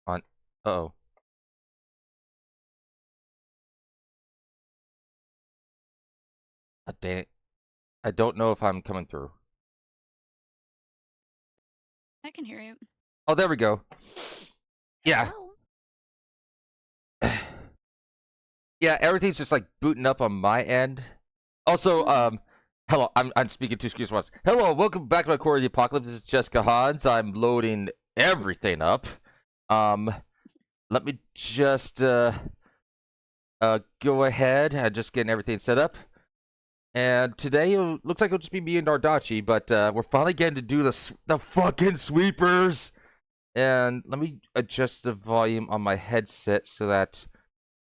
On. Uh-oh. Dang it. I don't know if I'm coming through. I can hear you. Oh, there we go. Yeah. Hello. Yeah, everything's just like booting up on my end. Also, Mm-hmm. hello, I'm speaking to Screws once. Hello, welcome back to my Core of the Apocalypse. This is Jessica Hans. I'm loading everything up. Um, Let me just go ahead and just getting everything set up. And today it looks like it'll just be me and Nardachi, but we're finally getting to do the fucking sweepers. And let me adjust the volume on my headset so that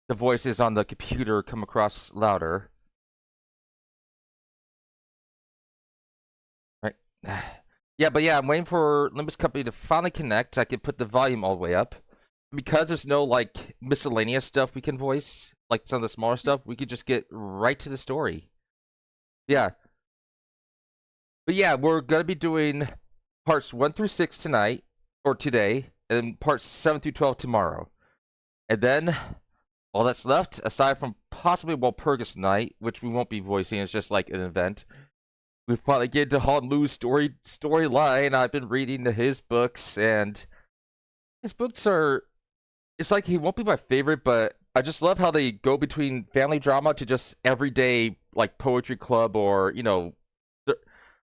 the voices on the computer come across louder. Right. Yeah, but yeah, I'm waiting for Limbus Company to finally connect. I can put the volume all the way up. Because there's no like miscellaneous stuff we can voice, like some of the smaller stuff, we could just get right to the story. Yeah. But yeah, we're gonna be doing parts 1 through 6 tonight or today, and parts 7 through 12 tomorrow. And then all that's left, aside from possibly Walpurgis Night, which we won't be voicing, it's just like an event. We finally get to Han Lu's storyline. I've been reading his books, and his books are. It's like he won't be my favorite, but I just love how they go between family drama to just everyday like poetry club or Oh,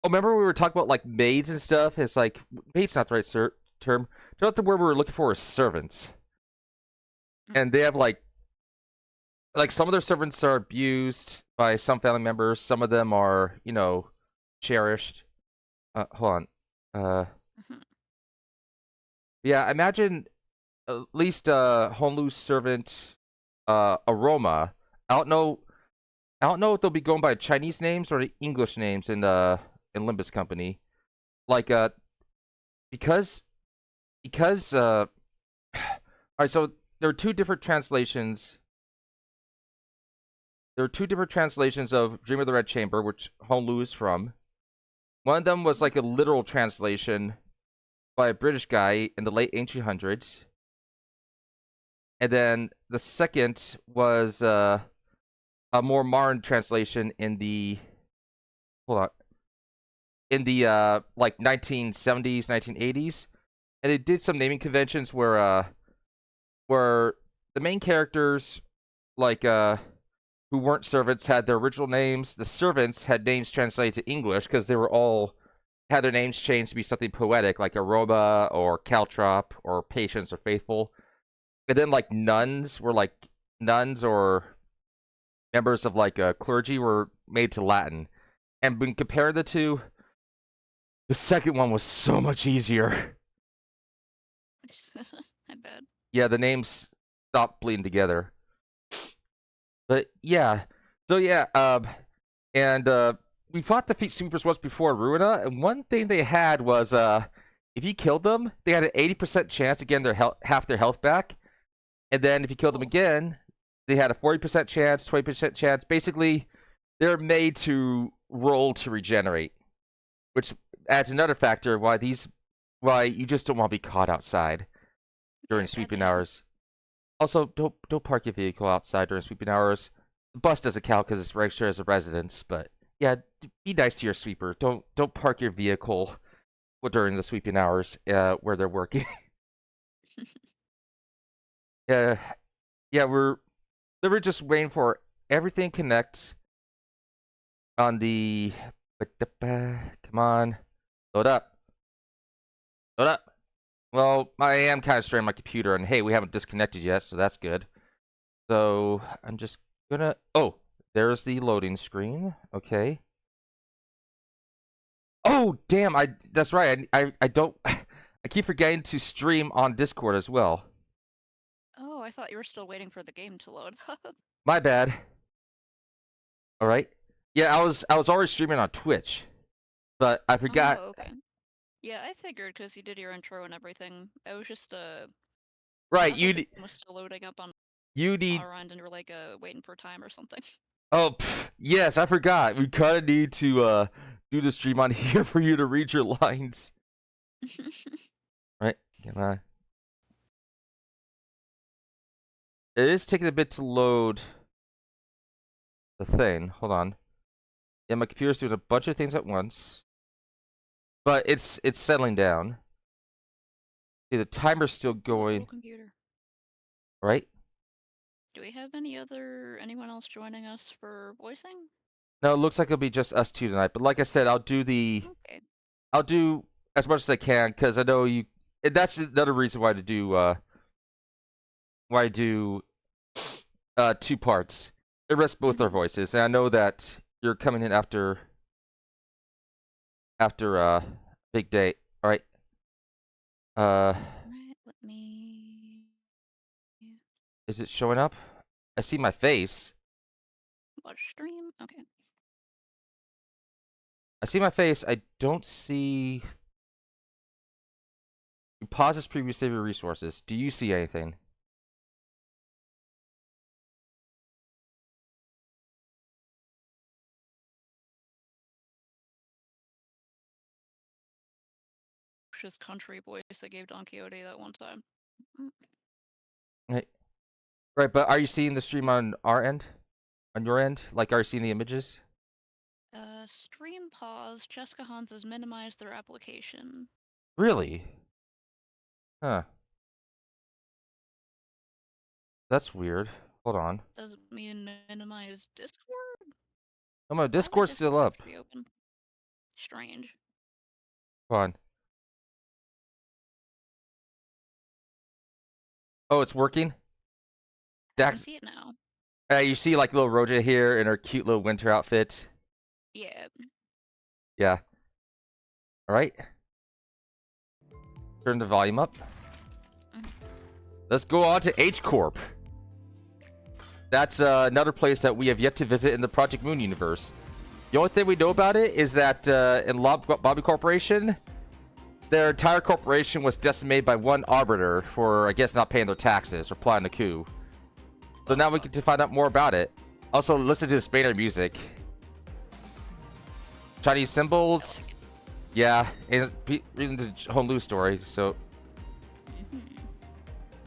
remember we were talking about like maids and stuff? It's like maids not the right term. Not the word we were looking for is servants, and they have like some of their servants are abused by some family members. Some of them are cherished. Hold on. Mm-hmm. Yeah, imagine at least Honlu's servant Aroma. I don't know. I don't know if they'll be going by Chinese names or the English names in Limbus Company. Like because all right, so there are two different translations. There are two different translations of Dream of the Red Chamber, which Honlu is from. One of them was like a literal translation by a British guy in the late 1800s, and then the second was a more modern translation in the hold on in the like 1970s, 1980s, and they did some naming conventions where the main characters like who weren't servants had their original names. The servants had names translated to English because they were all had their names changed to be something poetic like Aroma or Caltrop or Patience or Faithful. And then like nuns or members of like clergy were made to Latin. And when comparing the two, the second one was so much easier. I bet. Yeah, the names stopped bleeding together. But yeah, so yeah, and we fought the Feet Sweepers once before Ruina, and one thing they had was if you killed them, they had an 80% chance of getting half their health back, and then if you killed them Oh. again, they had a 40% chance, 20% chance. Basically, they're made to roll to regenerate, which adds another factor why you just don't want to be caught outside Yeah, during sweeping goddamn. hours. Also, don't park your vehicle outside during sweeping hours. The bus doesn't count because it's registered as a residence, but yeah, be nice to your sweeper. Don't park your vehicle during the sweeping hours where they're working. uh, yeah, we're just waiting for everything connect on the. Come on, load up, load up. Well, I am kind of straining my computer, and hey, we haven't disconnected yet, so that's good. So I'm just gonna. Oh, there's the loading screen. Okay. Oh, damn! That's right. I don't. I keep forgetting to stream on Discord as well. Oh, I thought you were still waiting for the game to load. My bad. All right. Yeah, I was already streaming on Twitch, but I forgot. Oh, okay. Yeah, I figured because you did your intro and everything. I was just Right. I thought the game was still loading up on You need. our end and you're like waiting for time or something. Oh, yes, I forgot. We kind of need to do the stream on here for you to read your lines. Right. Come on. It is taking a bit to load the thing. Hold on. Yeah, my computer's doing a bunch of things at once. But it's settling down. See, the timer's still going, Computer. right? Do we have anyone else joining us for voicing? No, it looks like it'll be just us two tonight. But like I said, Okay. I'll do as much as I can because I know you. And that's another reason why I do 2 parts. It rests both our voices, and I know that you're coming in after big day. All right. Alright, let me Is it showing up? I see my face. watch stream. Okay. I see my face. I don't see. Pause this preview, save your resources. Do you see anything? Just country voice I gave Don Quixote that one time. Right. Right, but are you seeing the stream on our end? On your end? Like, are you seeing the images? Stream pause. Jessica Hans has minimized their application. Really? Huh. That's weird. Hold on. Does it mean minimize Discord? Oh, my Why would Discord's still Discord up. have to be open? Strange. Hold on. Oh, it's working? I can see it now. You see, like, little Roja here in her cute little winter outfit? Yeah. Yeah. Alright. Turn the volume up. Let's go on to H Corp. That's another place that we have yet to visit in the Project Moon universe. The only thing we know about it is that in Bobby Corporation, their entire corporation was decimated by one arbiter for, I guess, not paying their taxes or plotting a coup. So now we get to find out more about it. Also, listen to the Spader music. Chinese symbols. Yeah, and reading the Honlu story, so...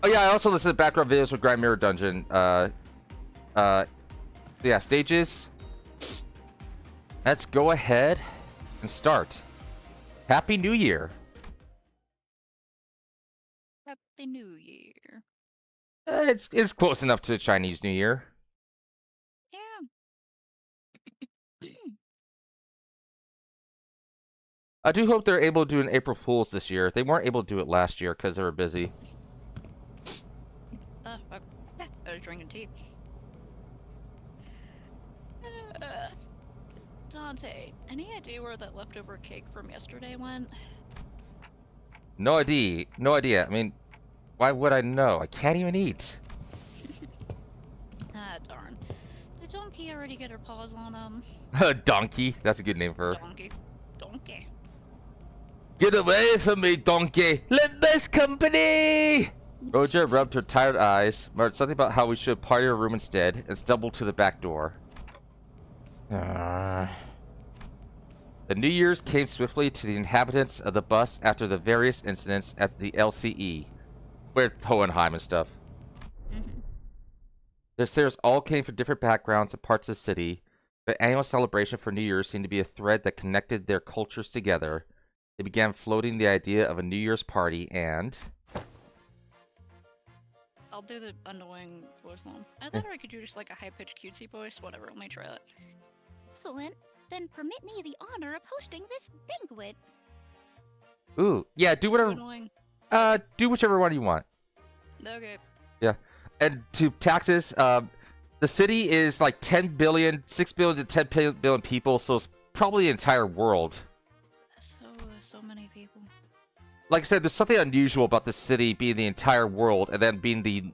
Oh yeah, I also listen to background videos with Grand Mirror Dungeon. Yeah, stages. Let's go ahead and start. Happy New Year. Happy New Year. It's close enough to Chinese New Year. Yeah. I do hope they're able to do an April Fool's this year. They weren't able to do it last year because they were busy. Fuck. I was drinking tea. Dante, any idea where that leftover cake from yesterday went? No idea. No idea. I mean, why would I know? I can't even eat. Ah, darn. Did Donkey already get her paws on him? Donkey. That's a good name for her. Donkey. Donkey. Get away from me, donkey! Limbus company! Roja rubbed her tired eyes, muttered something about how we should party our room instead, and stumbled to the back door. The New Year's came swiftly to the inhabitants of the bus after the various incidents at the LCE, with Hohenheim and stuff. The sailors all came from different backgrounds and parts of the city, but annual celebration for New Year's seemed to be a thread that connected their cultures together. They began floating the idea of a New Year's party and... I'll do the annoying voice one. I thought I could do just like a high-pitched cutesy voice. Whatever, let me try that. Excellent. Then permit me the honor of hosting this banquet. Ooh, yeah, do whatever. Annoying. Do whichever one you want. Okay. Yeah, and to taxes, the city is like 10 billion, 6 billion to 10 billion people, so it's probably the entire world. There's so many people. Like I said, there's something unusual about the city being the entire world and then being the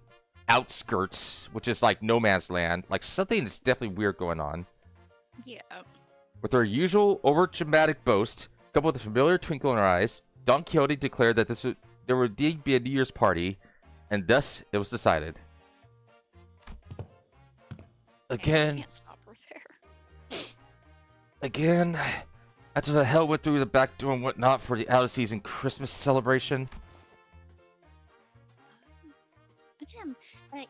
outskirts, which is like no man's land. Like something is definitely weird going on. Yeah. With her usual over-dramatic boast, coupled with a familiar twinkle in her eyes, Don Quixote declared that there would indeed be a New Year's party, and thus it was decided. Again. I can't stop her there. Again, after the hell went through the back door and whatnot for the out-of-season Christmas celebration.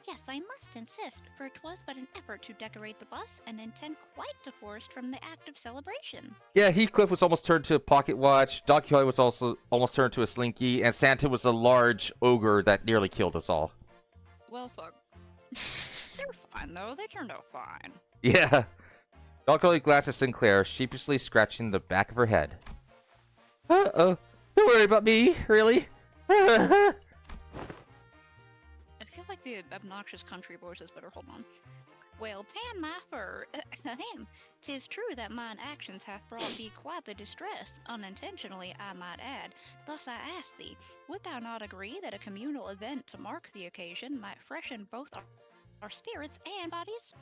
Yes, I must insist, for 'twas but an effort to decorate the bus, and intent quite divorced from the act of celebration. Yeah, Heathcliff was almost turned to a pocket watch. Doc Kelly was also almost turned to a slinky, and Santa was a large ogre that nearly killed us all. Well, fuck. They're fine though. They turned out fine. Yeah. Doc Kelly glanced at Sinclair, sheepishly scratching the back of her head. Uh-oh. Don't worry about me, really. I feel like the obnoxious country voice is better. Hold on. Well, tan my fur. Tis true that mine actions hath brought thee quite the distress, unintentionally, I might add. Thus I ask thee, would thou not agree that a communal event to mark the occasion might freshen both our spirits and bodies?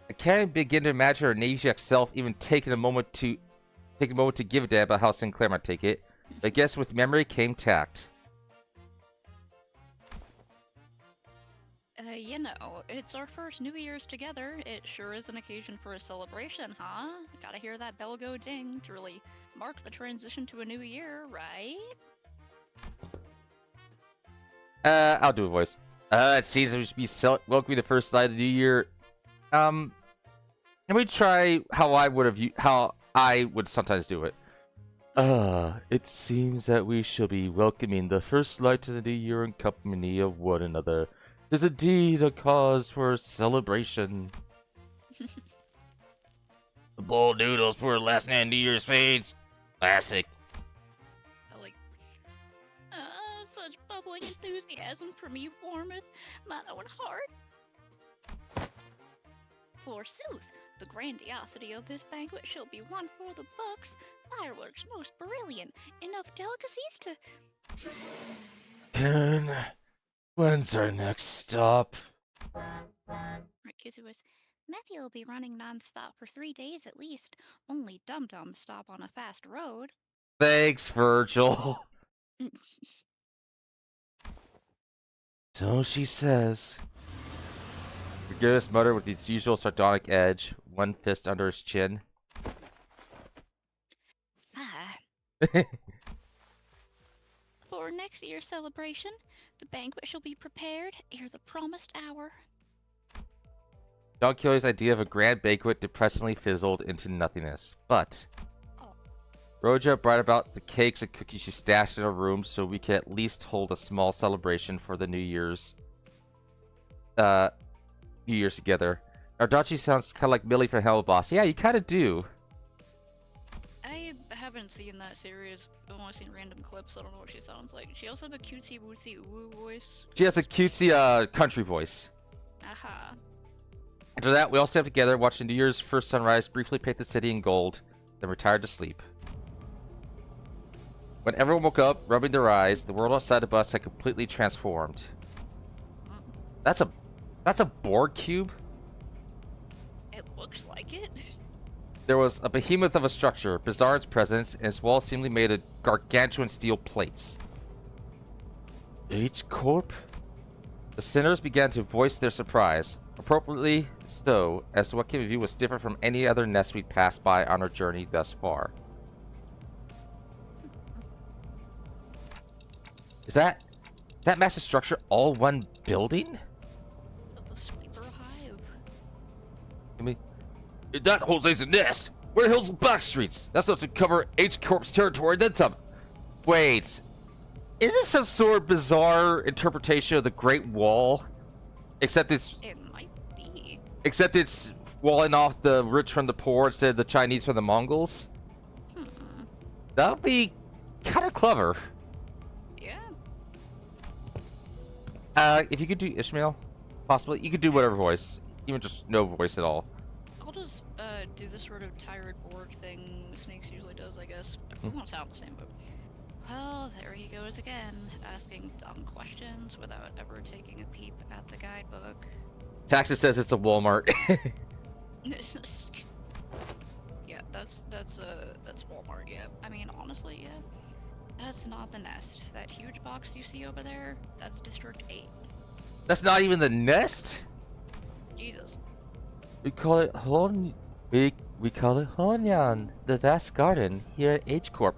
I can't begin to imagine her amnesiac self even taking a moment to give a damn about how Sinclair might take it. But I guess with memory came tact. You know, it's our first New Year's together. It sure is an occasion for a celebration, huh? Gotta hear that bell go ding to really mark the transition to a new year, right? I'll do a voice. It seems we should be welcoming the first night of the new year. Let me try how I would sometimes do it. It seems that we shall be welcoming the first light of the new year in company of one another. 'Tis indeed a cause for celebration. The bowl noodles for last night New Year's fades. Classic. I like, such bubbling enthusiasm for me warmeth mine own heart. Forsooth, the grandiosity of this banquet shall be one for the bucks. Fireworks most brilliant, enough delicacies to... Ken, when's our next stop? Right, Kizzy was, Matthew will be running non-stop for 3 days at least. Only dum-dums stop on a fast road. Thanks, Virgil. So she says. Gergis muttered with its usual sardonic edge, one fist under his chin. Ah. For next year's celebration, the banquet shall be prepared ere the promised hour. Don Quixote's idea of a grand banquet depressingly fizzled into nothingness, but Roja brought about the cakes and cookies she stashed in her room so we could at least hold a small celebration for the New Year's together. Ardachi sounds kind of like Millie from Hell Boss. Yeah, you kind of do. I haven't seen that series. I've only seen random clips. I don't know what she sounds like. She also has a cutesy wootsy woo voice. She has a cutesy country voice. Aha. After that, we all sat together, watching New Year's first sunrise briefly paint the city in gold, then retired to sleep. When everyone woke up, rubbing their eyes, the world outside the bus had completely transformed. That's a Borg cube? It looks like it. There was a behemoth of a structure, bizarre in its presence, and its walls seemingly made of gargantuan steel plates. H Corp? The sinners began to voice their surprise, appropriately so, as to what came of view was different from any other nest we'd passed by on our journey thus far. Is that massive structure all one building? The Sweeper Hive. I mean, that whole thing's a nest. Where the hell's the back streets? That's enough to cover H Corp's territory, then some. Wait, is this some sort of bizarre interpretation of the Great Wall? Except it's walling off the rich from the poor instead of the Chinese from the Mongols? That would be kind of clever. Yeah. If you could do Ishmael, possibly, you could do whatever voice, even just no voice at all. I'll just do the sort of tired bored thing Snakes usually does, I guess. It won't sound the same, but... Well, there he goes again, asking dumb questions without ever taking a peep at the guidebook. Taxa says it's a Walmart. Yeah, that's Walmart, yeah. I mean, honestly, yeah. That's not the nest. That huge box you see over there, that's District 8. That's not even the nest? Jesus. We call it we call it Honyan, the vast garden here at H Corp.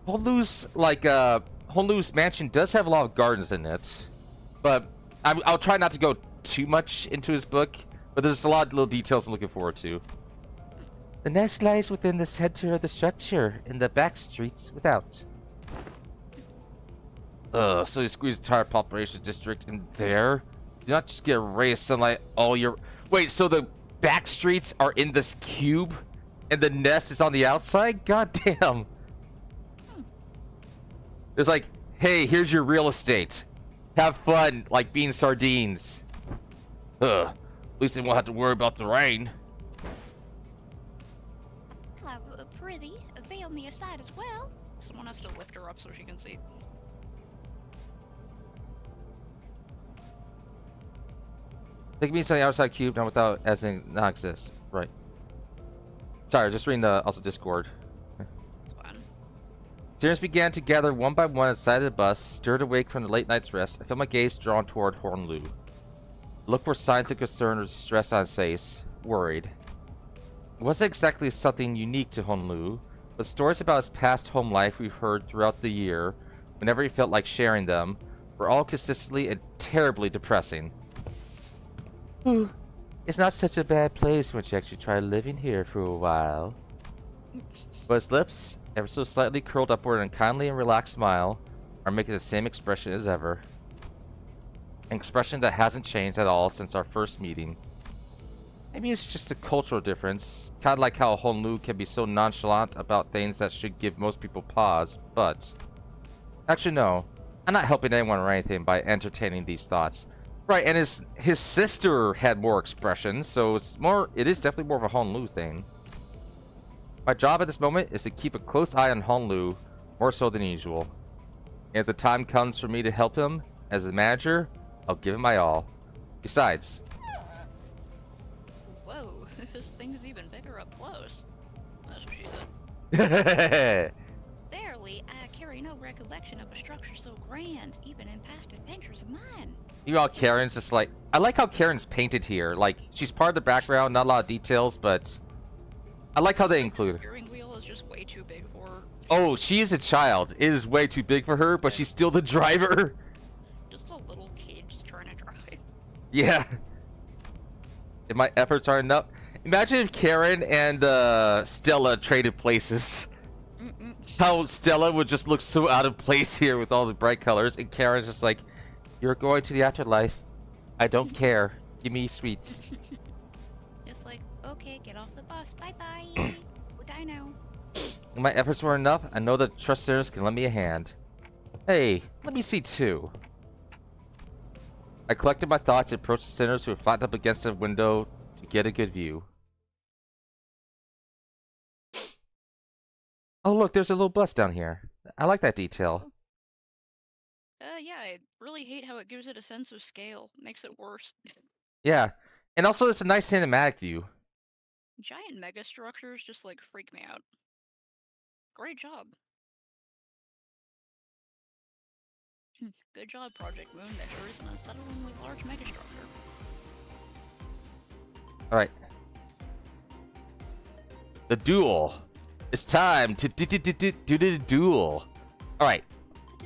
Honlu's Honlu's mansion does have a lot of gardens in it. But I'll try not to go too much into his book, but there's a lot of little details I'm looking forward to. The nest lies within the center of the structure, in the back streets without. So you squeeze the entire population district in there? Do not just get a ray of sunlight all year. Wait, so the back streets are in this cube, and the nest is on the outside? God damn. It's like, hey, here's your real estate. Have fun, like being sardines. At least they won't have to worry about the rain. Prithee, veil me aside as well. Someone has to lift her up so she can see. Take me to the outside cube, not without as in not exist. Right. Sorry, just reading the also Discord. It's fine. Students began to gather one by one at the side of the bus, stirred awake from the late night's rest. I felt my gaze drawn toward Hornlu. Look for signs of concern or distress on his face. Worried. It wasn't exactly something unique to Honlu, but stories about his past home life we've heard throughout the year, whenever he felt like sharing them, were all consistently and terribly depressing. Ooh, it's not such a bad place once you actually try living here for a while. But his lips, ever so slightly curled upward in a kindly and relaxed smile, are making the same expression as ever. An expression that hasn't changed at all since our first meeting. Maybe it's just a cultural difference, kind of like how Honlu can be so nonchalant about things that should give most people pause, but... Actually, no. I'm not helping anyone or anything by entertaining these thoughts. Right, and his sister had more expression, so it is definitely more of a Honlu thing. My job at this moment is to keep a close eye on Honlu, more so than usual. And if the time comes for me to help him, as a manager, I'll give it my all. Besides... Whoa, this thing's even bigger up close. That's what she said. Verily, I carry no recollection of a structure so grand, even in past adventures of mine. You know, Karen's just like... I like how Karen's painted here. Like, she's part of the background, not a lot of details, but... I like how they include... The steering wheel is just way too big for her. Oh, she is a child. It is way too big for her, but she's still the driver. Just a little kid just trying to drive. Yeah. If my efforts aren't enough... Imagine if Karen and Stella traded places. How Stella would just look so out of place here with all the bright colors, and Karen's just like, you're going to the afterlife. I don't care. Give me sweets. Just like, okay, get off the bus. Bye-bye. We'll die now. If my efforts weren't enough, I know that trust sinners can lend me a hand. Hey, let me see too. I collected my thoughts and approached the sinners who were flattened up against the window to get a good view. Oh look, there's a little bus down here. I like that detail. Yeah, I really hate how it gives it a sense of scale. Makes it worse. Yeah, and also it's a nice cinematic view. Giant mega structures just like freak me out. Great job. Good job, Project Moon. There sure isn't a settlingly large megastructure. Alright. The duel. It's time to do the duel. Alright.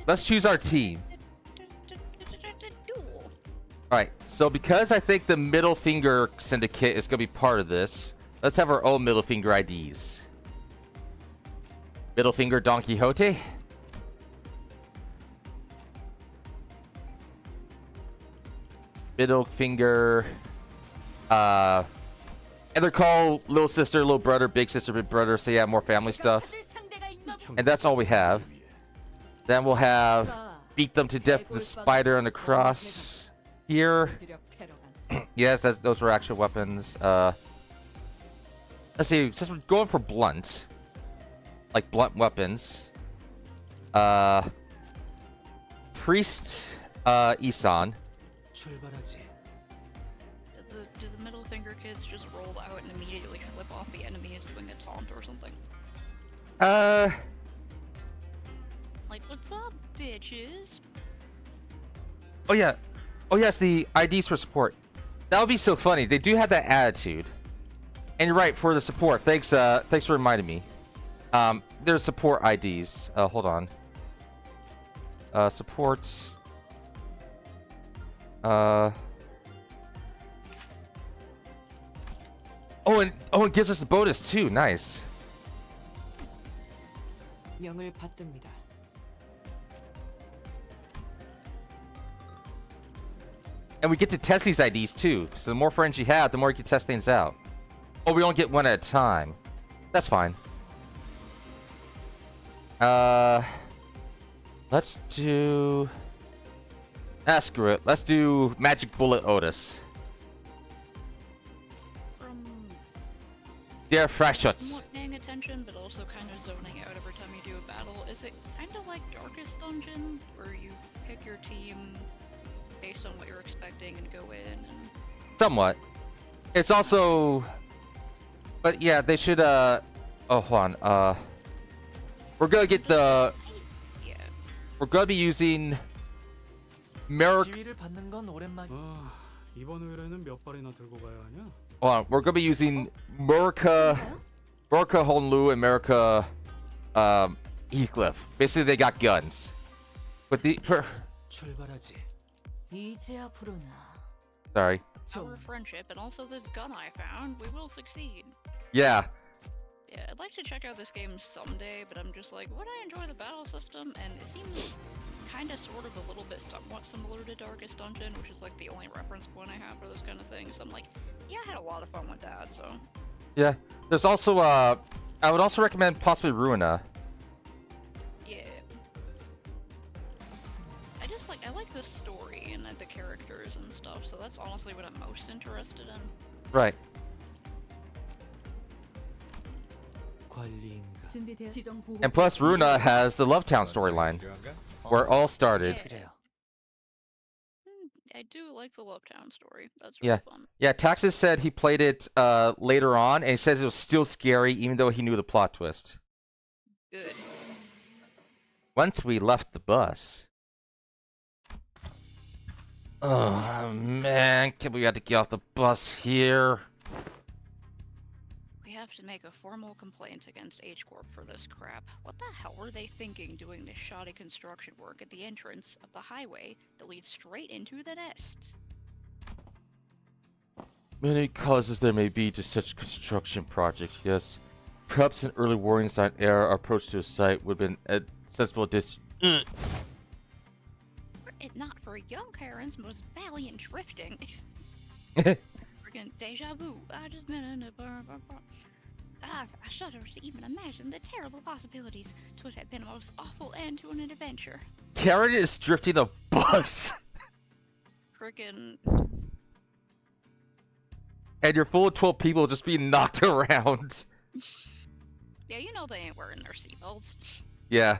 Let's choose our team. Duel. Alright, so because I think the Middle Finger Syndicate is going to be part of this, let's have our own Middle Finger IDs. Middle Finger Don Quixote. Middle Finger... and they're called Little Sister, Little Brother, Big Sister, Big Brother, so yeah, more family stuff. And that's all we have. Then we'll have Beat Them to Death with the Spider and the Cross here. Yes, those were actual weapons. Let's see, since we're going for blunt, like blunt weapons. Priest, Isan. Do the middle finger kids just roll out and immediately flip off the enemies doing a taunt or something? Like, what's up, bitches? Oh yeah. Oh yes, the IDs for support. That would be so funny. They do have that attitude. And you're right, for the support. Thanks for reminding me. There's support IDs. Hold on. Supports. Oh, and it gives us a bonus too. Nice. 명을 받듭니다. And we get to test these IDs too. So the more friends you have, the more you can test things out. Oh, we only get one at a time. That's fine. Let's do... screw it. Let's do Magic Bullet Otis. From They're fresh shots. somewhat paying attention, but also kind of zoning out every time you do a battle, is it kind of like Darkest Dungeon, where you pick your team based on what you're expecting and go in and... Somewhat. It's also... But yeah, they should, Oh, hold on. We're gonna get the... Yeah. We're gonna be using... Merc... 지휘를 받는 건 오랜만. 이번 의뢰는 몇 발이나 들고 가야 하냐? Hold on. We're gonna be using Murica Honlu and Murica... Heathcliff. Basically, they got guns. But the... 출발하지. 이제야 부르나. Sorry. Our friendship and also this gun I found, we will succeed. Yeah. Yeah, I'd like to check out this game someday, but I'm just like, would I enjoy the battle system? And it seems kind of, sort of, a little bit somewhat similar to Darkest Dungeon, which is like the only reference point I have for this kind of thing. So I'm like, yeah, I had a lot of fun with that, so. Yeah. There's also, I would also recommend possibly Ruina. Yeah. I like the story and the characters and stuff, so that's honestly what I'm most interested in. Right. 관리인가. And plus, Runa has the Lovetown storyline, where it all started. Yeah. I do like the Lovetown story. That's Yeah. really fun. Yeah, Taxis said he played it later on, and he says it was still scary, even though he knew the plot twist. Good. Once we left the bus. Oh, man. Can't believe we had to get off the bus here. We have to make a formal complaint against H-Corp for this crap. What the hell were they thinking doing this shoddy construction work at the entrance of the highway that leads straight into the nest? Many causes there may be to such construction projects, yes. Perhaps an early warning sign error approach to a site would have been a sensible Were it not for young Karen's most valiant drifting. Friggin' deja vu. I just been in a bar. I shudder to even imagine the terrible possibilities. 'Twould have been a most awful end to an adventure. Karen is drifting a bus. Frickin' And you're full of 12 people just being knocked around. yeah, you know they ain't wearing their seatbelts. Yeah.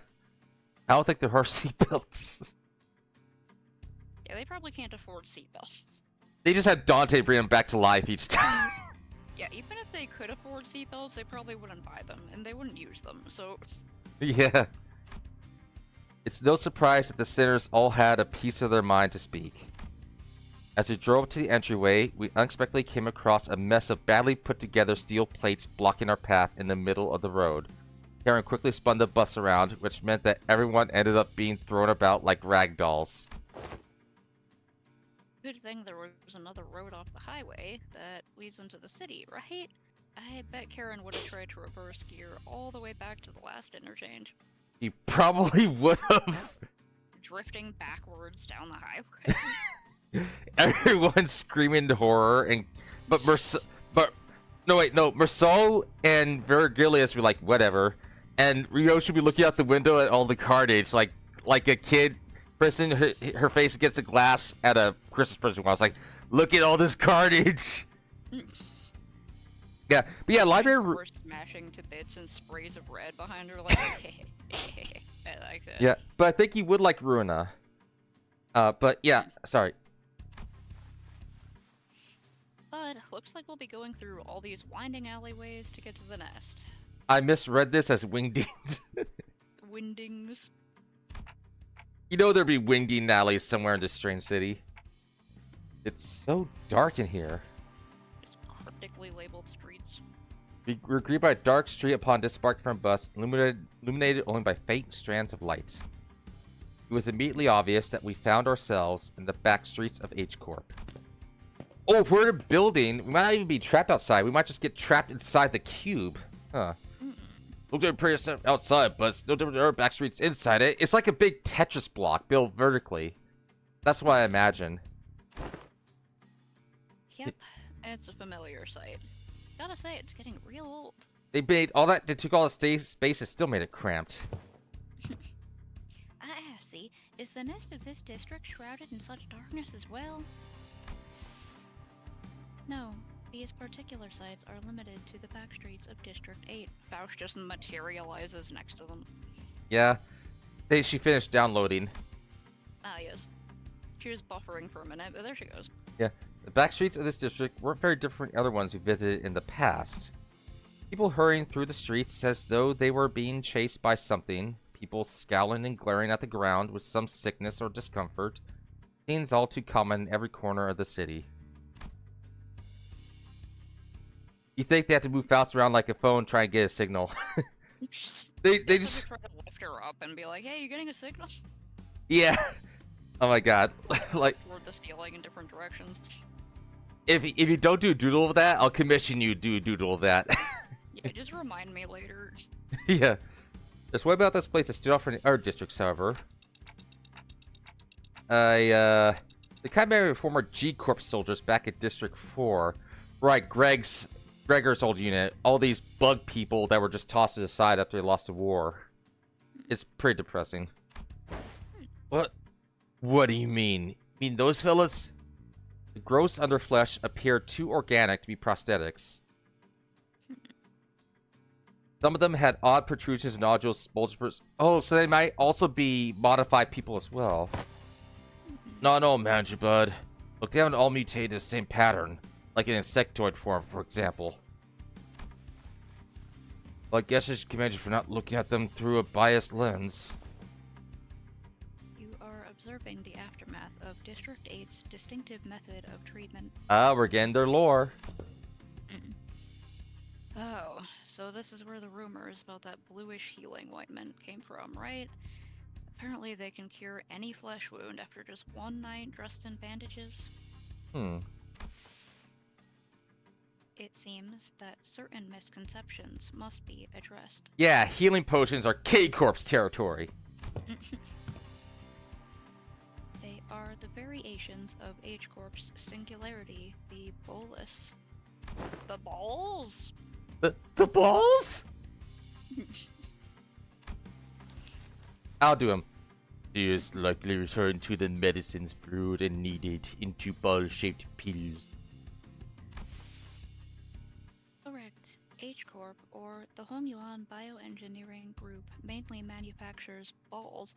I don't think there are seatbelts. Yeah, they probably can't afford seatbelts. They just had Dante bring them back to life each time. Yeah, even if they could afford seatbelts, they probably wouldn't buy them, and they wouldn't use them, so... Yeah. It's no surprise that the sinners all had a piece of their mind to speak. As we drove to the entryway, we unexpectedly came across a mess of badly put together steel plates blocking our path in the middle of the road. Karen quickly spun the bus around, which meant that everyone ended up being thrown about like rag dolls. Good thing there was another road off the highway that leads into the city, right? I bet Karen would have tried to reverse gear all the way back to the last interchange. He probably would have. Drifting backwards down the highway. Everyone's screaming in horror, and Merceau and Virgilius were like, whatever. And Rio should be looking out the window at all the carnage, like a kid pressing her face against the glass at a Christmas present. I was like, look at all this carnage. Yeah, but yeah, library. We're smashing to bits and sprays of red behind her, like, I like that. Yeah, but I think you would like Ruina. But yeah, sorry. But looks like we'll be going through all these winding alleyways to get to the nest. I misread this as wingdings. Windings. You know there'd be wingding alleys somewhere in this strange city. It's so dark in here. Just cryptically labeled streets. We were greeted by a dark street upon disembarking from a bus, illuminated only by faint strands of light. It was immediately obvious that we found ourselves in the back streets of H Corp. Oh, if we're in a building, we might not even be trapped outside. We might just get trapped inside the cube. Huh. Mm. Looked at pretty stuff outside, but it's no different than our back streets inside it. It's like a big Tetris block built vertically. That's what I imagine. Yep, it's a familiar sight. Gotta say, it's getting real old. They made all that. They took all the space and still made it cramped. I ask thee, is the nest of this district shrouded in such darkness as well? No, these particular sites are limited to the back streets of District 8. Faust just materializes next to them. Yeah. She finished downloading. Ah, yes. She was buffering for a minute, but there she goes. Yeah. The back streets of this district weren't very different from other ones we visited in the past. People hurrying through the streets as though they were being chased by something. People scowling and glaring at the ground with some sickness or discomfort. Scenes all too common in every corner of the city. You think they have to move Faust around like a phone trying to get a signal. they just try to lift her up and be like, hey, you getting a signal? Yeah. Oh my god. Like Toward the ceiling in different directions. if you don't do doodle of that, I'll commission you to do doodle of that. Yeah, just remind me later. Yeah. There's one about this place that stood out from our districts, however. The Chimera former G Corp soldiers back at District 4. Right, Gregor's old unit. All these bug people that were just tossed to the side after they lost the war. It's pretty depressing. What do you mean? You mean those fellas? The gross underflesh appeared too organic to be prosthetics. Some of them had odd protrusions, nodules, bulges. Oh, so they might also be modified people as well. No, Mangy Bud. Look, they haven't all mutated the same pattern, like in insectoid form, for example. Well, I guess I should commend you for not looking at them through a biased lens. You are observing the aftermath of District 8's distinctive method of treatment. Ah, we're getting their lore. Oh, so this is where the rumors about that bluish healing ointment came from, right? Apparently they can cure any flesh wound after just one night dressed in bandages. It seems that certain misconceptions must be addressed. Yeah, healing potions are K-Corp's territory. They are the variations of H-Corp's singularity, the bolus. The balls? The balls? I'll do him. Is likely return to the medicines brewed and kneaded into ball-shaped pills. Correct. H-Corp, or the Hongyuan Bioengineering Group, mainly manufactures balls.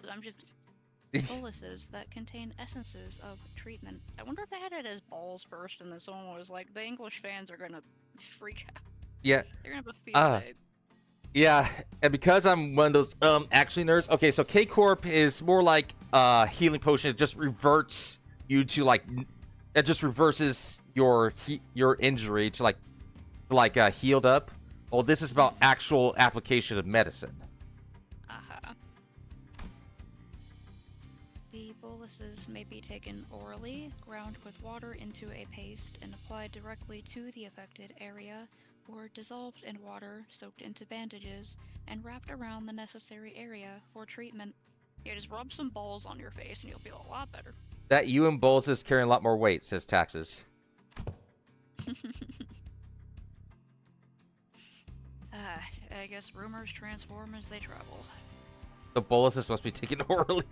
Boluses that contain essences of treatment. I wonder if they had it as balls first, and then someone was like, the English fans are gonna freak out. Yeah. They're gonna have a field day. Yeah, and because I'm one of those actually nerds. Okay, so K Corp is more like healing potion. It just reverts you to like, it just reverses your injury to like healed up. Well, this is about actual application of medicine. The boluses may be taken orally, ground with water into a paste, and applied directly to the affected area, or dissolved in water, soaked into bandages, and wrapped around the necessary area for treatment. Yeah, just rub some balls on your face and you'll feel a lot better. That you and Bowles is carrying a lot more weight, says Taxes. I guess rumors transform as they travel. The boluses must be taken orally.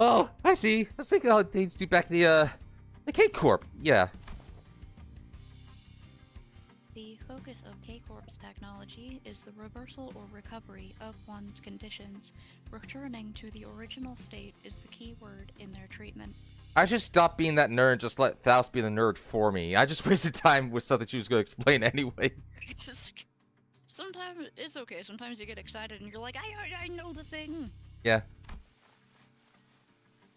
Oh, I see. I was thinking how things do back in the K Corp. Yeah. The focus of K-Corp's technology is the reversal or recovery of one's conditions. Returning to the original state is the key word in their treatment. I should stop being that nerd and just let Faust be the nerd for me. I just wasted time with something she was going to explain anyway. Just sometimes it's okay. Sometimes you get excited and you're like, I know the thing. Yeah.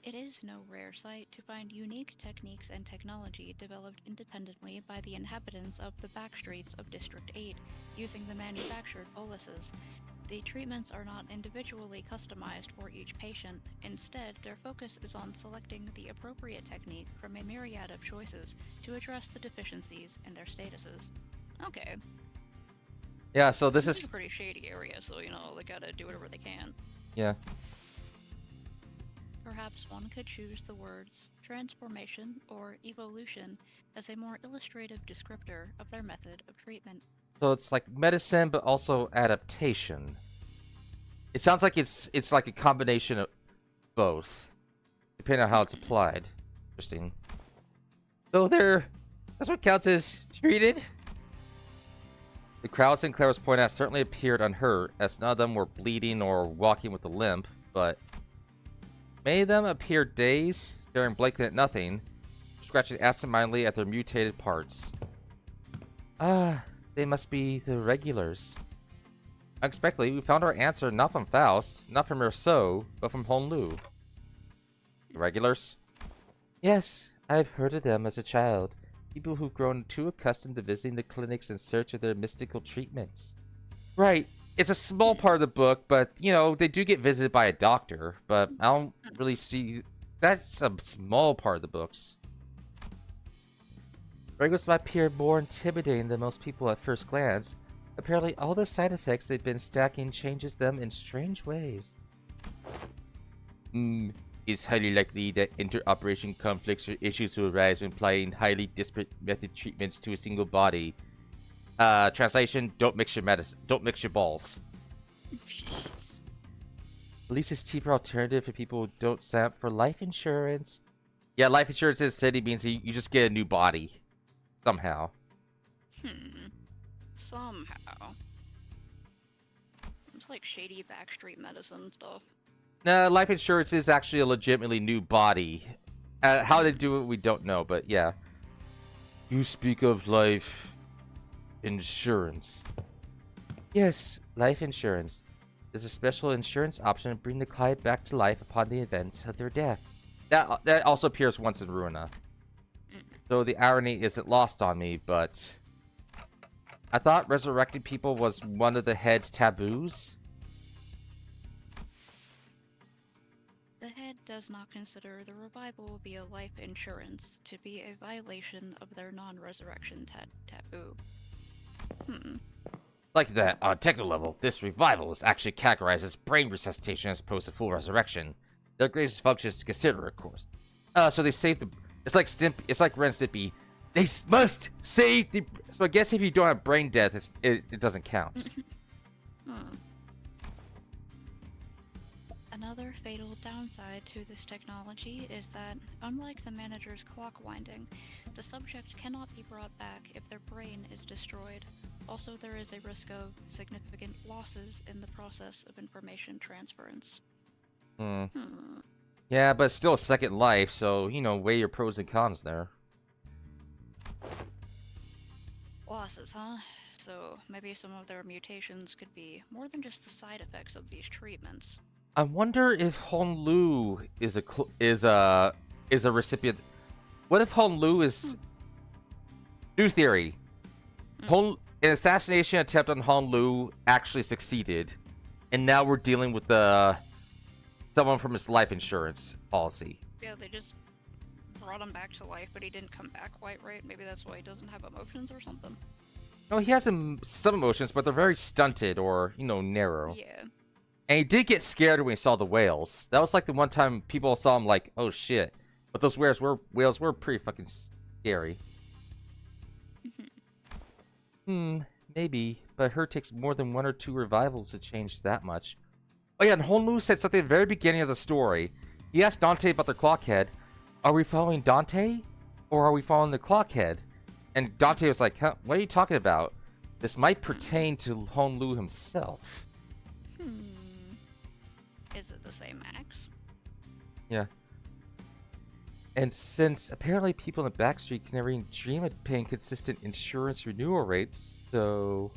It is no rare sight to find unique techniques and technology developed independently by the inhabitants of the backstreets of District 8, using the manufactured boluses. The treatments are not individually customized for each patient. Instead, their focus is on selecting the appropriate technique from a myriad of choices to address the deficiencies in their statuses. Okay. Yeah, so this Seems is like a pretty shady area, so they gotta do whatever they can. yeah. Perhaps one could choose the words transformation or evolution as a more illustrative descriptor of their method of treatment. So it's like medicine, but also adaptation. It sounds like it's like a combination of both, depending on how it's applied. Interesting. So that's what counts as treated. The crowd Sinclair was pointing at certainly appeared unhurt, as none of them were bleeding or walking with a limp, but many of them appeared dazed, staring blankly at nothing, scratching absentmindedly at their mutated parts. Ah, they must be the regulars. Unexpectedly, we found our answer not from Faust, not from Rousseau, but from Honlu. The regulars? Yes, I've heard of them as a child. People who've grown too accustomed to visiting the clinics in search of their mystical treatments. Right. It's a small part of the book, but, they do get visited by a doctor, but I don't really see... That's a small part of the books. Regulars might appear more intimidating than most people at first glance. Apparently, all the side effects they've been stacking changes them in strange ways. It's highly likely that inter-operation conflicts or issues will arise when applying highly disparate method treatments to a single body. Translation, don't mix your medicine. Don't mix your balls. Jeez. At least it's cheaper alternative for people who don't sign up for life insurance. Yeah, life insurance in the city means you just get a new body. Somehow. Somehow. It's like shady backstreet medicine stuff. Nah, life insurance is actually a legitimately new body. How they do it, we don't know, but yeah. You speak of life insurance. Yes, life insurance. There's a special insurance option to bring the client back to life upon the event of their death. That also appears once in Ruina. So the irony isn't lost on me, but... I thought resurrecting people was one of the head's taboos. The head does not consider the revival via life insurance to be a violation of their non-resurrection taboo. Like that, on a technical level, this revival is actually categorized as brain resuscitation as opposed to full resurrection. There are greatest functions to consider, of course. So they save the... It's like Ren and Stimpy. They must save the... So I guess if you don't have brain death, it doesn't count. Another fatal downside to this technology is that, unlike the manager's clock winding, the subject cannot be brought back if their brain is destroyed. Also, there is a risk of significant losses in the process of information transference. Yeah, but it's still a second life, so, weigh your pros and cons there. Losses, huh? So maybe some of their mutations could be more than just the side effects of these treatments. I wonder if Honlu is a recipient. What if Honlu is... New theory. An assassination attempt on Honlu actually succeeded, and now we're dealing with someone from his life insurance policy. Yeah, they just brought him back to life, but he didn't come back quite right. Maybe that's why he doesn't have emotions or something. No, he has some emotions, but they're very stunted or, narrow. Yeah. And he did get scared when he saw the whales. That was like the one time people saw him like, oh shit. But those whales were pretty fucking scary. Maybe. But her takes more than 1 or 2 revivals to change that much. Oh yeah, and Honlu said something at the very beginning of the story. He asked Dante about the clockhead. Are we following Dante? Or are we following the clockhead? And Dante was like, huh, what are you talking about? This might pertain to Honlu himself. Is it the same axe? Yeah. And since apparently people in the backstreet can never even dream of paying consistent insurance renewal rates, so...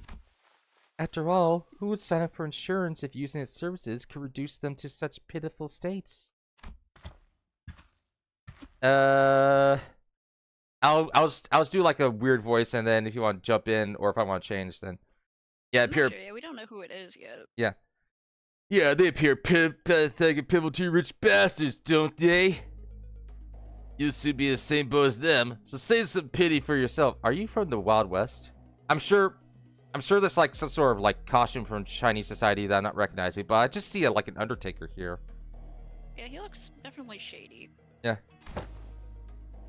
After all, who would sign up for insurance if using its services could reduce them to such pitiful states? I'll do like a weird voice, and then if you want to jump in, or if I want to change, then... Yeah, I'm not appear. sure, yeah, we don't know who it is yet. Yeah, they appear pathetic and pivotal rich bastards, don't they? You'll soon be in the same boat as them, so save some pity for yourself. Are you from the Wild West? I'm sure there's like some sort of like costume from Chinese society that I'm not recognizing, but I just see like an Undertaker here. Yeah, he looks definitely shady. Yeah.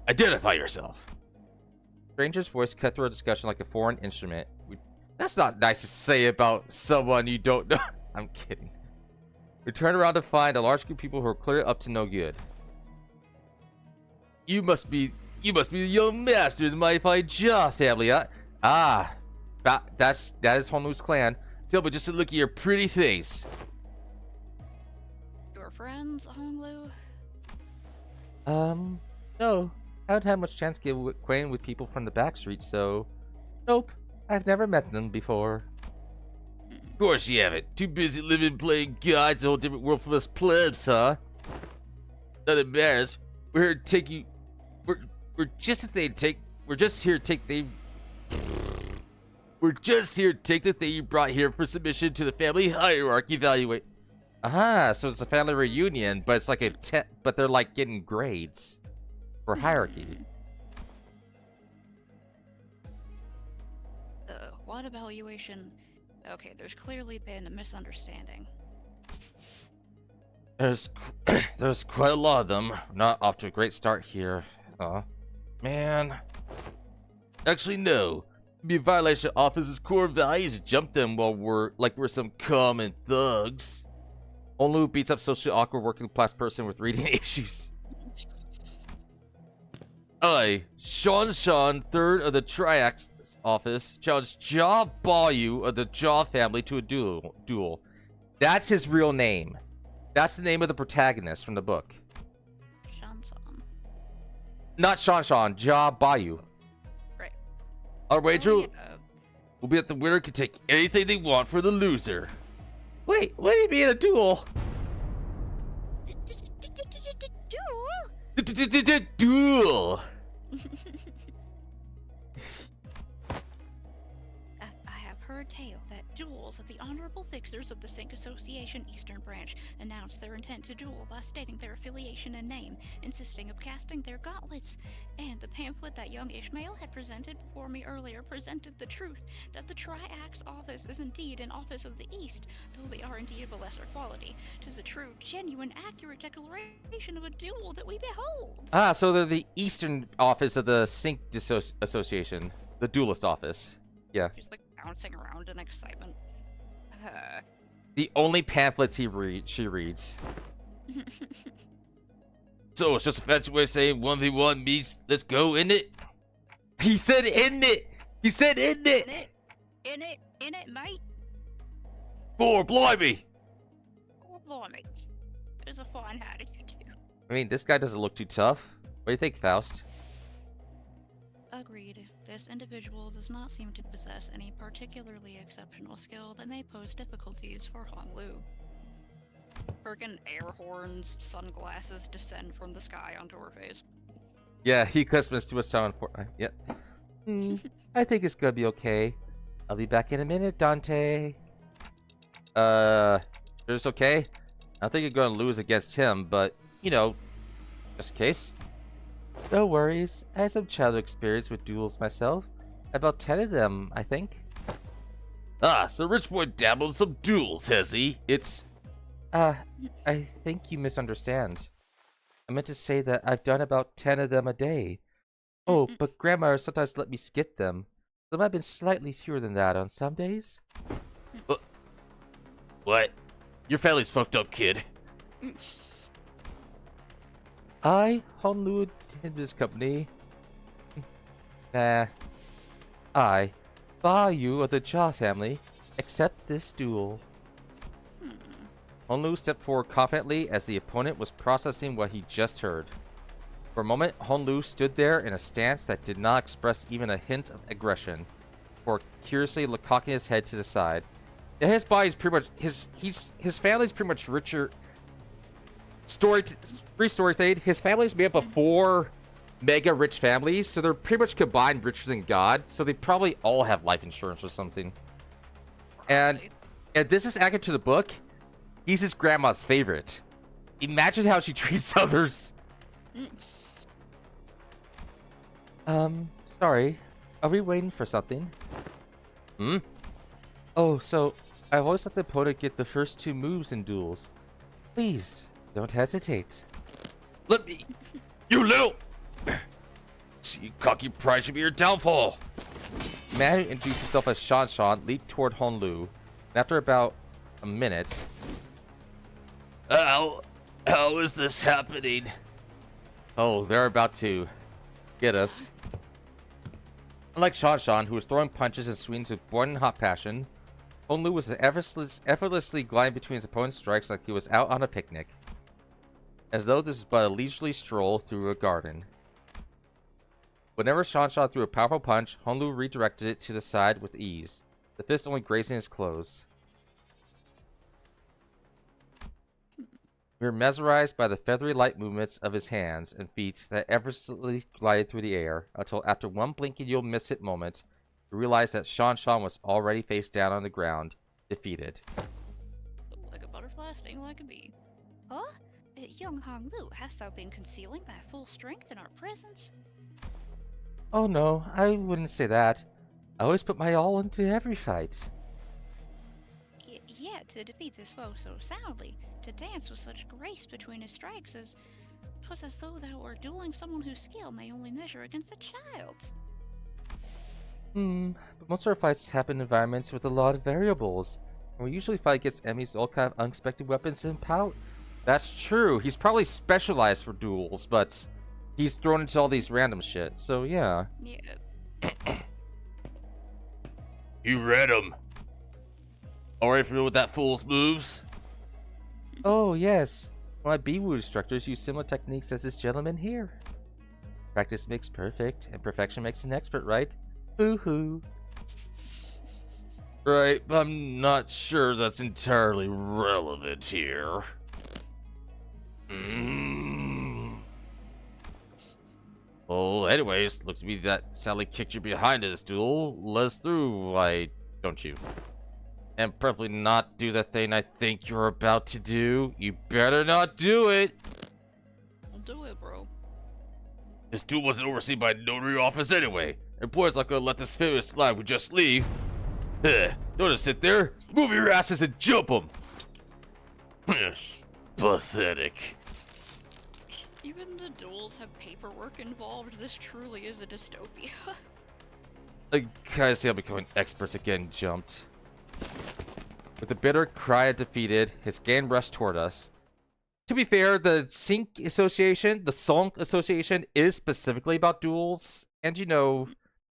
Identify yourself. Stranger's voice cut through a discussion like a foreign instrument. That's not nice to say about someone you don't know. I'm kidding. We turned around to find a large group of people who are clearly up to no good. You must be the young master of the mighty Jia family, huh? Ah, that is Honlu's clan. Tell me just to look at your pretty face. Your friends, Honglu? No. I haven't had much chance to get acquainted with people from the back streets, so... Nope. I've never met them before. Of course you haven't. Too busy living playing gods, a whole different world from us plebs, huh? Nothing matters. We're here to take you... We're just here to take the... We're just here to take the thing you brought here for submission to the family hierarchy evaluate. Aha, so it's a family reunion, but it's like but they're like getting grades for hierarchy. What evaluation? Okay, there's clearly been a misunderstanding. There's quite a lot of them. Not off to a great start here. Man. Actually, no. It'd be a violation of office's core values to jump them while we're some common thugs. Onlu beats up socially awkward working class person with reading issues. I, Sean, third of the Triax office, challenged Jia Bayu of the Jia family to a duel. That's his real name. That's the name of the protagonist from the book. Shansan. Not Shan, Jia Bayu. Right. Our wager Oh, yeah. will be that the winner can take anything they want for the loser. Wait, what do you mean a duel? Duel? Duel! I have heard tale that duels of the honorable fixers of the Sync Association Eastern Branch announced their intent to duel by stating their affiliation and name, insisting of casting their gauntlets. And the pamphlet that young Ishmael had presented before me earlier presented the truth that the Triax office is indeed an office of the East, though they are indeed of a lesser quality. 'Tis a true, genuine, accurate declaration of a duel that we behold. Ah, so they're the Eastern office of the Sync Association, the duelist office. Yeah. She's like bouncing around in excitement. The only pamphlets she reads. So it's just a fancy way of saying 1v1 means let's go in it. He said in it. He said in it. In it, mate. Blimey. Oh, blimey. There's a fine hat if you do. I mean, this guy doesn't look too tough. What do you think, Faust? Agreed. This individual does not seem to possess any particularly exceptional skill that may pose difficulties for Honglu. Friggin' air horns, sunglasses descend from the sky onto her face. Yeah, he spends too much time on Fortnite. Yep. I think it's gonna be okay. I'll be back in a minute, Dante. It's okay? I think you're gonna lose against him, but, you know, just in case. No worries. I had some childhood experience with duels myself. About 10 of them, I think. Ah, so Rich Boy dabbled in some duels, has he? I think you misunderstand. I meant to say that I've done about 10 of them a day. Oh, but Grandma sometimes let me skip them. Some have been slightly fewer than that on some days. What? Your family's fucked up, kid. I, Honlu, in this company. Nah. I, Bayu of the Jia family, accept this duel. Honlu stepped forward confidently as the opponent was processing what he just heard. For a moment, Honlu stood there in a stance that did not express even a hint of aggression, before curiously cocking his head to the side. Yeah, his body's pretty much his family's pretty much richer. Brief story thing. His family's made up of 4 mega rich families, so they're pretty much combined richer than God. So they probably all have life insurance or something. And Really? if this is accurate to the book, he's his grandma's favorite. Imagine how she treats others. Sorry. Are we waiting for something? Hmm? Oh, so I've always let the opponent get the first 2 moves in duels. Please, don't hesitate. Let me... You little... You cocky pride should be your downfall. The man who introduced himself as Shan Shan leaped toward Honlu. And after about a minute... How is this happening? Oh, they're about to get us. Unlike Shan Shan, who was throwing punches and swings with boiling hot passion, Honlu was effortlessly gliding between his opponent's strikes like he was out on a picnic. As though this was but a leisurely stroll through a garden. Whenever Shan Shan threw a powerful punch, Honlu redirected it to the side with ease, the fist only grazing his clothes. We were mesmerized by the feathery light movements of his hands and feet that effortlessly glided through the air, until after one blinking you'll miss it moment, we realized that Shan Shan was already face down on the ground, defeated. Like a butterfly, sting like a bee. Huh? Young Hong Lu, hast thou been concealing thy full strength in our presence? Oh no, I wouldn't say that. I always put my all into every fight. Yet to defeat this foe so soundly, to dance with such grace between his strikes, as 'twas as though thou were dueling someone whose skill may only measure against a child's. But most of our fights happen in environments with a lot of variables. And we usually fight against enemies with all kind of unexpected weapons and power. That's true. He's probably specialized for duels, but he's thrown into all these random shit. So yeah. Yeah. You read him. Alright, familiar with that fool's moves? Oh yes. My B-Woo instructors use similar techniques as this gentleman here. Practice makes perfect, and perfection makes an expert, right? Hoo-hoo. Right, but I'm not sure that's entirely relevant here. Well, anyways, looks to me that Sally kicked you behind in this duel. Let us through, why don't you? And probably not do the thing I think you're about to do. You better not do it! I'll do it, bro. This duel wasn't overseen by a notary office anyway. Employers not gonna let this favor slide with just leave. Don't just sit there. Move your asses and jump them. Pathetic. Even the duels have paperwork involved. This truly is a dystopia. I kinda see how becoming experts again jumped. With a bitter cry of defeated, his gang rushed toward us. To be fair, the Sync Association, the Sonk Association, is specifically about duels. And you know,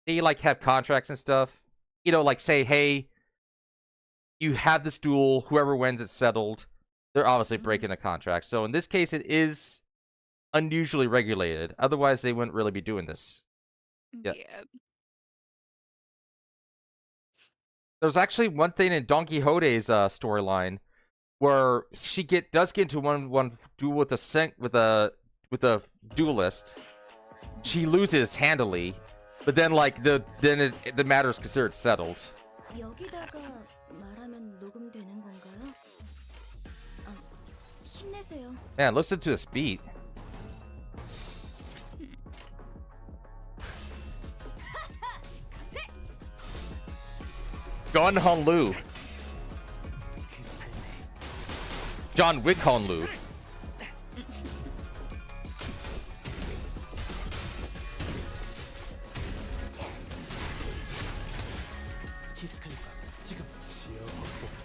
they like have contracts and stuff. You know, like say, hey, you have this duel, whoever wins it's settled. They're obviously breaking a contract. So in this case, it is unusually regulated. Otherwise, they wouldn't really be doing this. Yeah. There's actually one thing in Don Quixote's storyline where she does get into one duel with a duelist. She loses handily, but then like the matter is considered settled. 여기다가 말하면 녹음되는 건가요? 힘내세요. Man, listen to this beat. Gun Honlu. John Wick Honlu.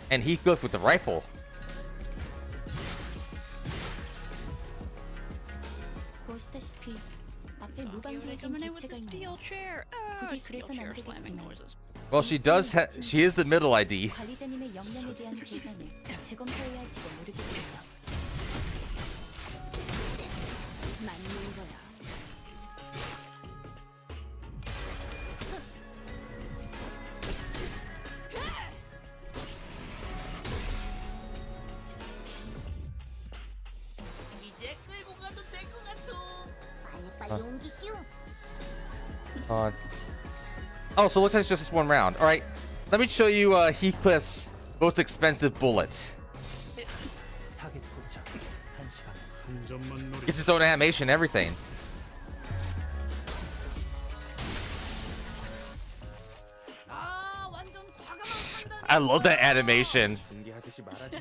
And he's good with the rifle. 보시다시피 앞에 Yoda 무방비해진 coming in with the 개체가 steel 있네요. chair. 부디 Steel 그래서는 chair 안 slamming 되겠지만 noises. Well, she does. She is the middle ID. 관리자님의 역량에 대한 계산을 재검토해야 할지도 모르겠군요. 맞는 거야. 이제 끌고 가도 될 것 같아. 빨리빨리 옮기시오. Oh, so it looks like it's just this one round. All right. Let me show you Heathcliff's most expensive bullet. 타겟 포착. 1시간. 한 점만 노리. It's its own animation, everything. I love that animation.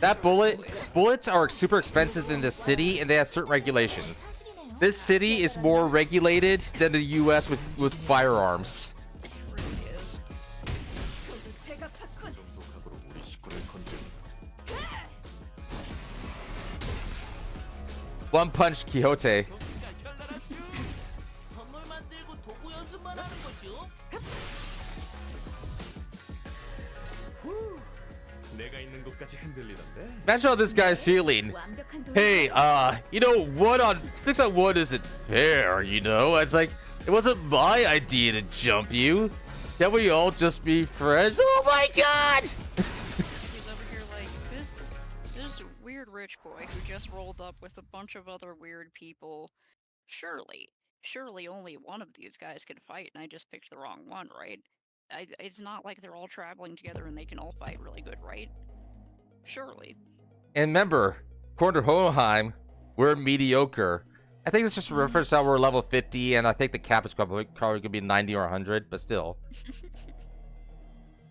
That bullets are super expensive in this city, and they have certain regulations. This city is more regulated than the U.S. with firearms. It really is. One Punch Quixote. 선물 만들고 도구 연습만 하는 거죠? 내가 있는 곳까지 흔들리던데. Imagine how this guy's feeling. Hey, you know, 6-on-1 isn't fair, you know? It's like, it wasn't my idea to jump you. Can't we all just be friends? Oh my god! He's over here like, this weird rich boy who just rolled up with a bunch of other weird people. Surely only one of these guys could fight, and I just picked the wrong one, right? It's not like they're all traveling together and they can all fight really good, right? Surely. And remember, according to Hohenheim, we're mediocre. I think it's just a reference how we're level 50, and I think the cap is probably going to be 90 or 100, but still.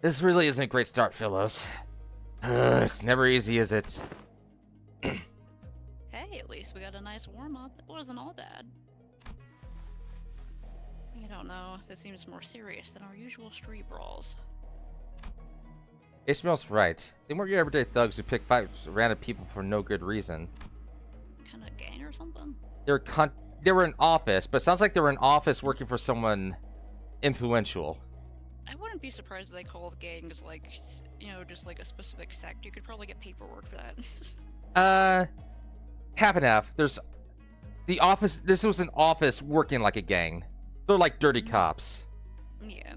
This really isn't a great start, fellows. It's never easy, is it? Hey, at least we got a nice warm-up. It wasn't all bad. I don't know, this seems more serious than our usual street brawls. Ishmael's right. They weren't your everyday thugs who pick fights with random people for no good reason. Kind of gang or something? They were in office, but it sounds like they were in office working for someone influential. I wouldn't be surprised if they called gangs like, you know, just like a specific sect. You could probably get paperwork for that. Half and half. There's the office. This was an office working like a gang. They're like dirty cops. Yeah.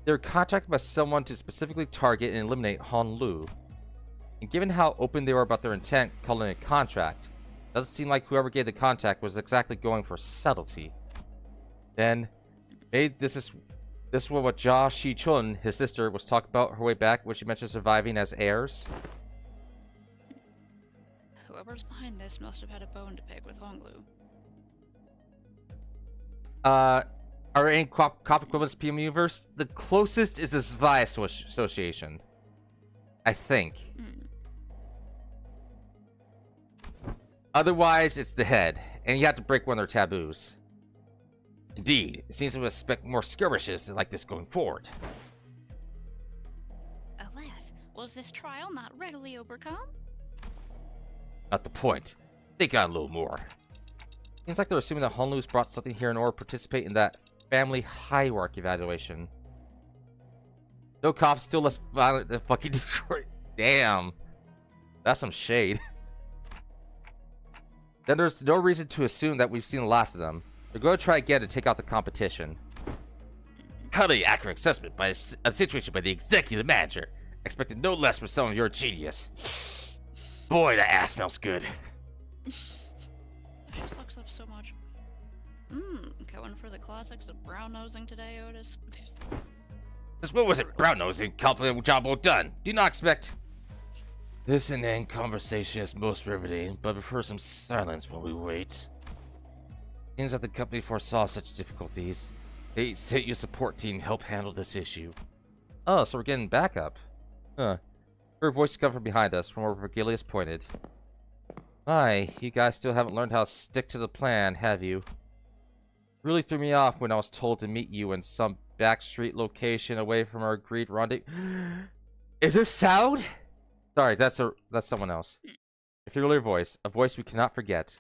They're contracted by someone to specifically target and eliminate Honlu. And given how open they were about their intent, calling it a contract, doesn't seem like whoever gave the contact was exactly going for subtlety. Then, maybe this is what Jia Shi-chun, his sister, was talking about her way back when she mentioned surviving as heirs. Whoever's behind this must have had a bone to pick with Honglu. Are any cop equivalents to PM Universe? The closest is this Vi Association. I think. Otherwise, it's the head, and you have to break one of their taboos. Indeed, it seems to expect more skirmishes like this going forward. Alas, was this trial not readily overcome? Not the point. They got a little more. Seems like they're assuming that Honlu's brought something here in order to participate in that family hierarchy evaluation. No cops, still less violent than fucking Detroit. Damn. That's some shade. Then there's no reason to assume that we've seen the last of them. They're going to try again to take out the competition. Highly accurate assessment by a situation by the executive manager. Expected no less from some of your genius. Boy, that ass smells good. She sucks up so much. Going for the classics of brown nosing today, Otis. What was it? Brown nosing, compliment job well done. Do not expect. This inane conversation is most riveting, but prefer some silence while we wait. Seems that the company foresaw such difficulties. They sent you a support team to help handle this issue. Oh, so we're getting backup. Huh. Her voice come from behind us, from where Virgilius pointed. My, you guys still haven't learned how to stick to the plan, have you? Really threw me off when I was told to meet you in some backstreet location away from our agreed rendezvous. Is this sound? Sorry, that's someone else. A familiar voice, a voice we cannot forget.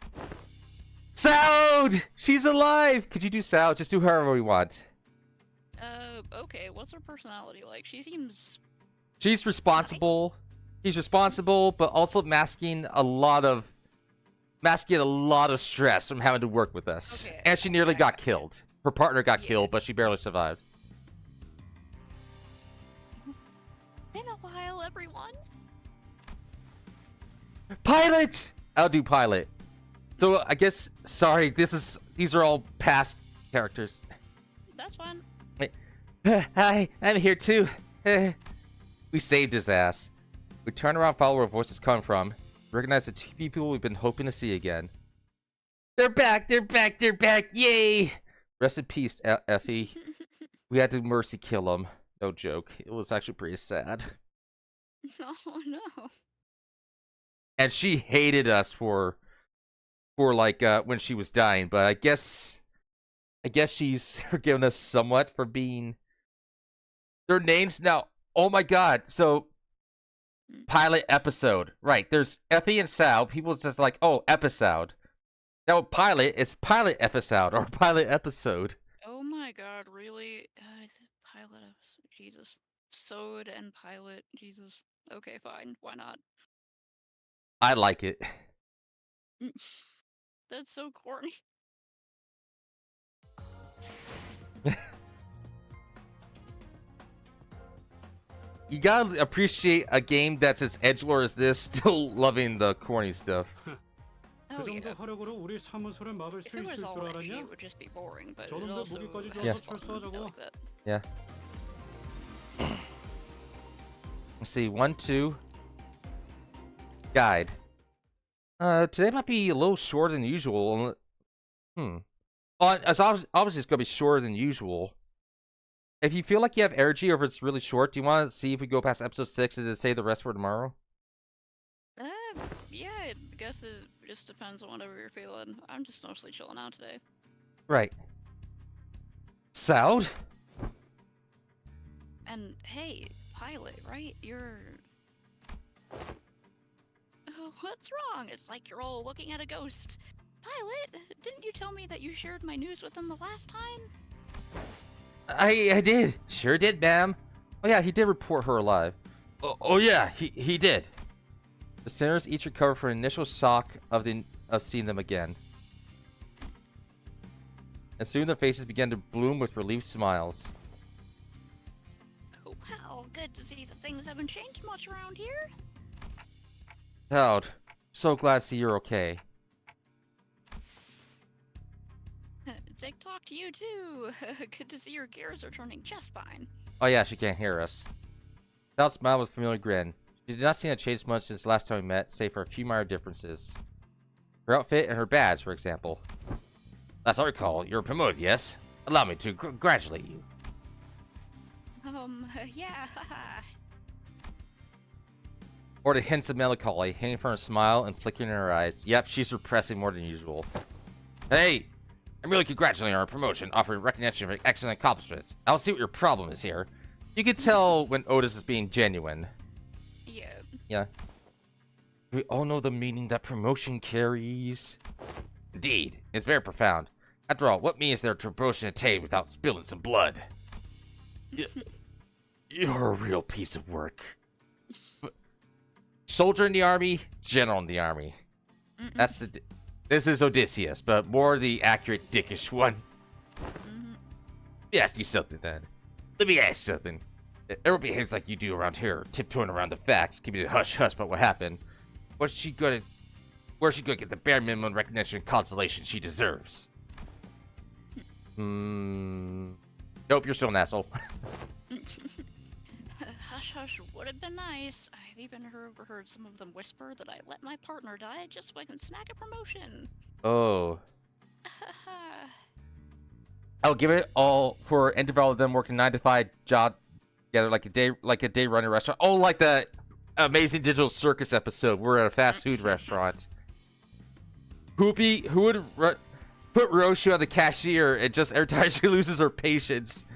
Sound! She's alive! Could you do Sound? Just do however we want. Okay, what's her personality like? She seems... She's responsible. Nice. She's responsible, but also masking a lot of stress from having to work with us. Okay, and she nearly got killed. Her partner got killed, but she barely survived. Been a while, everyone. Pilot! I'll do Pilot. So I guess, sorry, these are all past characters. That's fine. Hi, I'm here too. We saved his ass. We turn around, follow where voices come from. Recognize the two people we've been hoping to see again. They're back! They're back! They're back! Yay! Rest in peace, Effie. We had to mercy kill him. No joke. It was actually pretty sad. Oh no. And she hated us for like when she was dying, but I guess she's forgiven us somewhat for being their names now. Oh my god. So pilot episode. Right. There's Effie and Sal. People just like, oh, episode. Now pilot is pilot episode or pilot episode. Oh my god, really? Pilot of Jesus. Sode and pilot, Jesus. Okay, fine. Why not? I like it. That's so corny. You gotta appreciate a game that's as edgelord as this, still loving the corny stuff. Oh 그 정도 yeah. 화력으로 우리 사무소를 막을 If 수 it was 있을 all 줄 XG, 알았냐? it would just be boring, but it 저놈들 also 무기까지 has 좋아서 fun. I 철수하자고. like that. Yeah. Let's see, 1, 2. Guide. Today might be a little shorter than usual. Obviously it's gonna be shorter than usual. If you feel like you have energy or if it's really short, do you want to see if we go past episode 6 and then save the rest for tomorrow? Yeah, I guess it just depends on whatever you're feeling. I'm just mostly chilling out today. Right. Sound? And hey, pilot, right? You're... What's wrong? It's like you're all looking at a ghost. Pilot, didn't you tell me that you shared my news with them the last time? I did. Sure did, ma'am. Oh yeah, he did report her alive. Oh yeah, he did. The sinners each recover from an initial shock of seeing them again. And soon their faces began to bloom with relieved smiles. Oh, well, good to see that things haven't changed much around here. Cloud, so glad to see you're okay. Dick talk to you too. Good to see your gears are turning just fine. Oh yeah, she can't hear us. Cloud smiled with a familiar grin. She did not seem to change much since last time we met, save for a few minor differences. Her outfit and her badge, for example. As I recall, you're promoted, yes? Allow me to congratulate you. Yeah, haha. Or the hints of melancholy hanging from her smile and flickering in her eyes. Yep, she's repressing more than usual. Hey! I'm really congratulating on our promotion, offering recognition for excellent accomplishments. I'll see what your problem is here. You can tell when Otis is being genuine. Yeah. Yeah. We all know the meaning that promotion carries. Indeed, it's very profound. After all, what means there to promotion attained without spilling some blood? You're a real piece of work. Soldier in the army, general in the army. That's the... This is Odysseus, but more the accurate dickish one. Let me ask you something then. Let me ask something. Everyone behaves like you do around here, tiptoeing around the facts, keeping it hush-hush about what happened. Where's she gonna get the bare minimum recognition and consolation she deserves? Nope, you're still an asshole. Hush hush would have been nice. I've even overheard some of them whisper that I let my partner die just so I can snag a promotion. Oh. I'll give it all for interval of them working 9 to 5 job together like a day running restaurant. Oh, like the Amazing Digital Circus episode. We're at a fast food restaurant. Who would put Roshu on the cashier and just every time she loses her patience?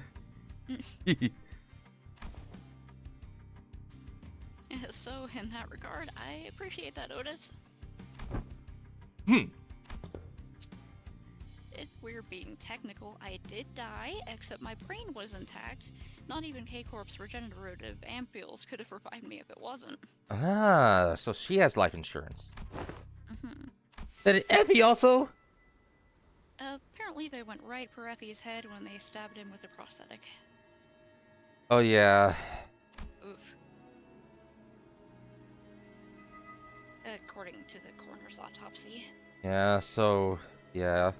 So, in that regard, I appreciate that, Otis. If we're being technical, I did die, except my brain was intact. Not even K-Corp's regenerative ampules could have revived me if it wasn't. Ah, so she has life insurance. Did Effie also? Apparently they went right for Effie's head when they stabbed him with a prosthetic. Oh yeah. Oof. According to the coroner's autopsy. Yeah, so yeah.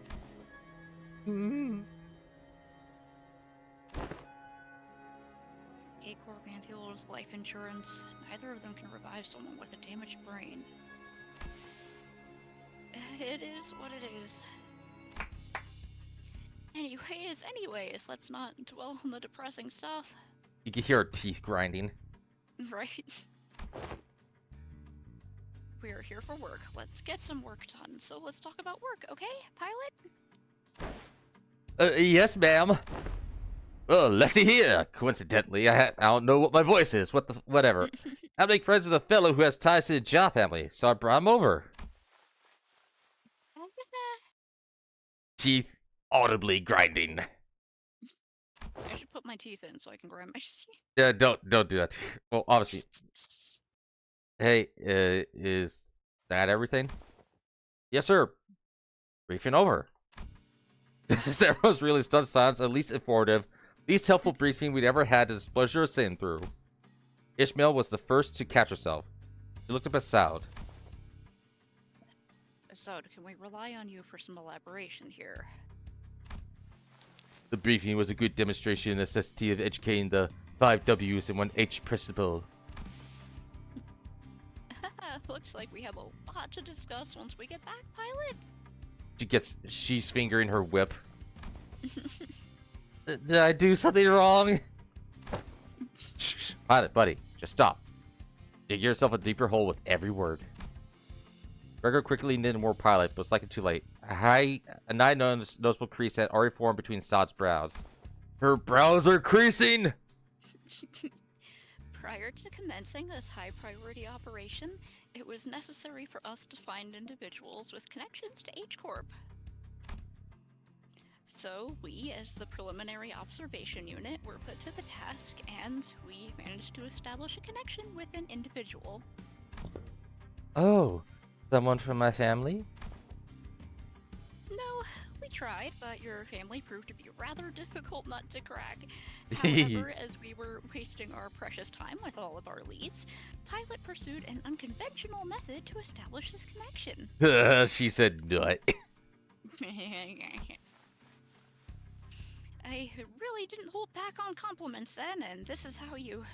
K-Corp with life insurance. Neither of them can revive someone with a damaged brain. It is what it is. Anyways, let's not dwell on the depressing stuff. You can hear her teeth grinding. Right? We're here for work. Let's get some work done. So let's talk about work, okay, pilot? Yes, ma'am. Oh, let's see here. Coincidentally, I don't know what my voice is. Whatever. I make friends with a fellow who has ties to the Jia family, so I brought him over. Teeth audibly grinding. I should put my teeth in so I can grind my teeth. Yeah, don't do that. Well, obviously. Hey, is that everything? Yes, sir. Briefing over. This is everyone's really stunned silence, at least informative, least helpful briefing we'd ever had the displeasure of sitting through. Ishmael was the first to catch herself. She looked up at Saud. So, can we rely on you for some elaboration here? The briefing was a good demonstration of the necessity of educating the 5 W's in 1 H principle. Looks like we have a lot to discuss once we get back, pilot. She's fingering her whip. Did I do something wrong? Shh, pilot, buddy, just stop. Dig yourself a deeper hole with every word. Gregor quickly leaned in more pilot, but it's like too late. A nigh noticeable crease had already formed between Saud's brows. Her brows are creasing! Prior to commencing this high-priority operation, it was necessary for us to find individuals with connections to H-Corp. So, we, as the preliminary observation unit, were put to the task, and we managed to establish a connection with an individual. Oh, someone from my family? No, we tried, but your family proved to be a rather difficult nut to crack. However, as we were wasting our precious time with all of our leads, Pilot pursued an unconventional method to establish this connection. She said nut. I really didn't hold back on compliments then, and this is how you...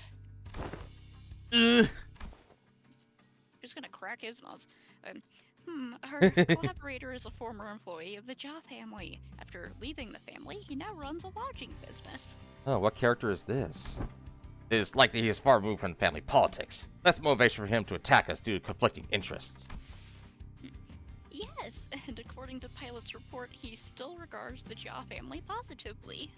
Just gonna crack his nose. Our collaborator is a former employee of the Jia family. After leaving the family, he now runs a lodging business. Oh, what character is this? It is likely he is far removed from family politics. That's motivation for him to attack us due to conflicting interests. Yes, and according to Pilot's report, he still regards the Jia family positively.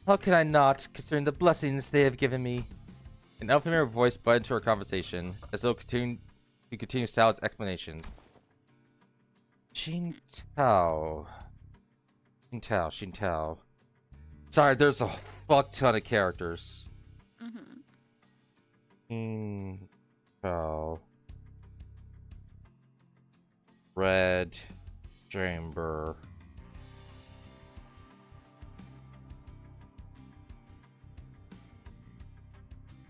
How can I not, considering the blessings they have given me? An unfamiliar voice butted into our conversation, as though to continue Saud's explanations. Xin Tao. Sorry, there's a fuck ton of characters. Xin Tao. Red Chamber.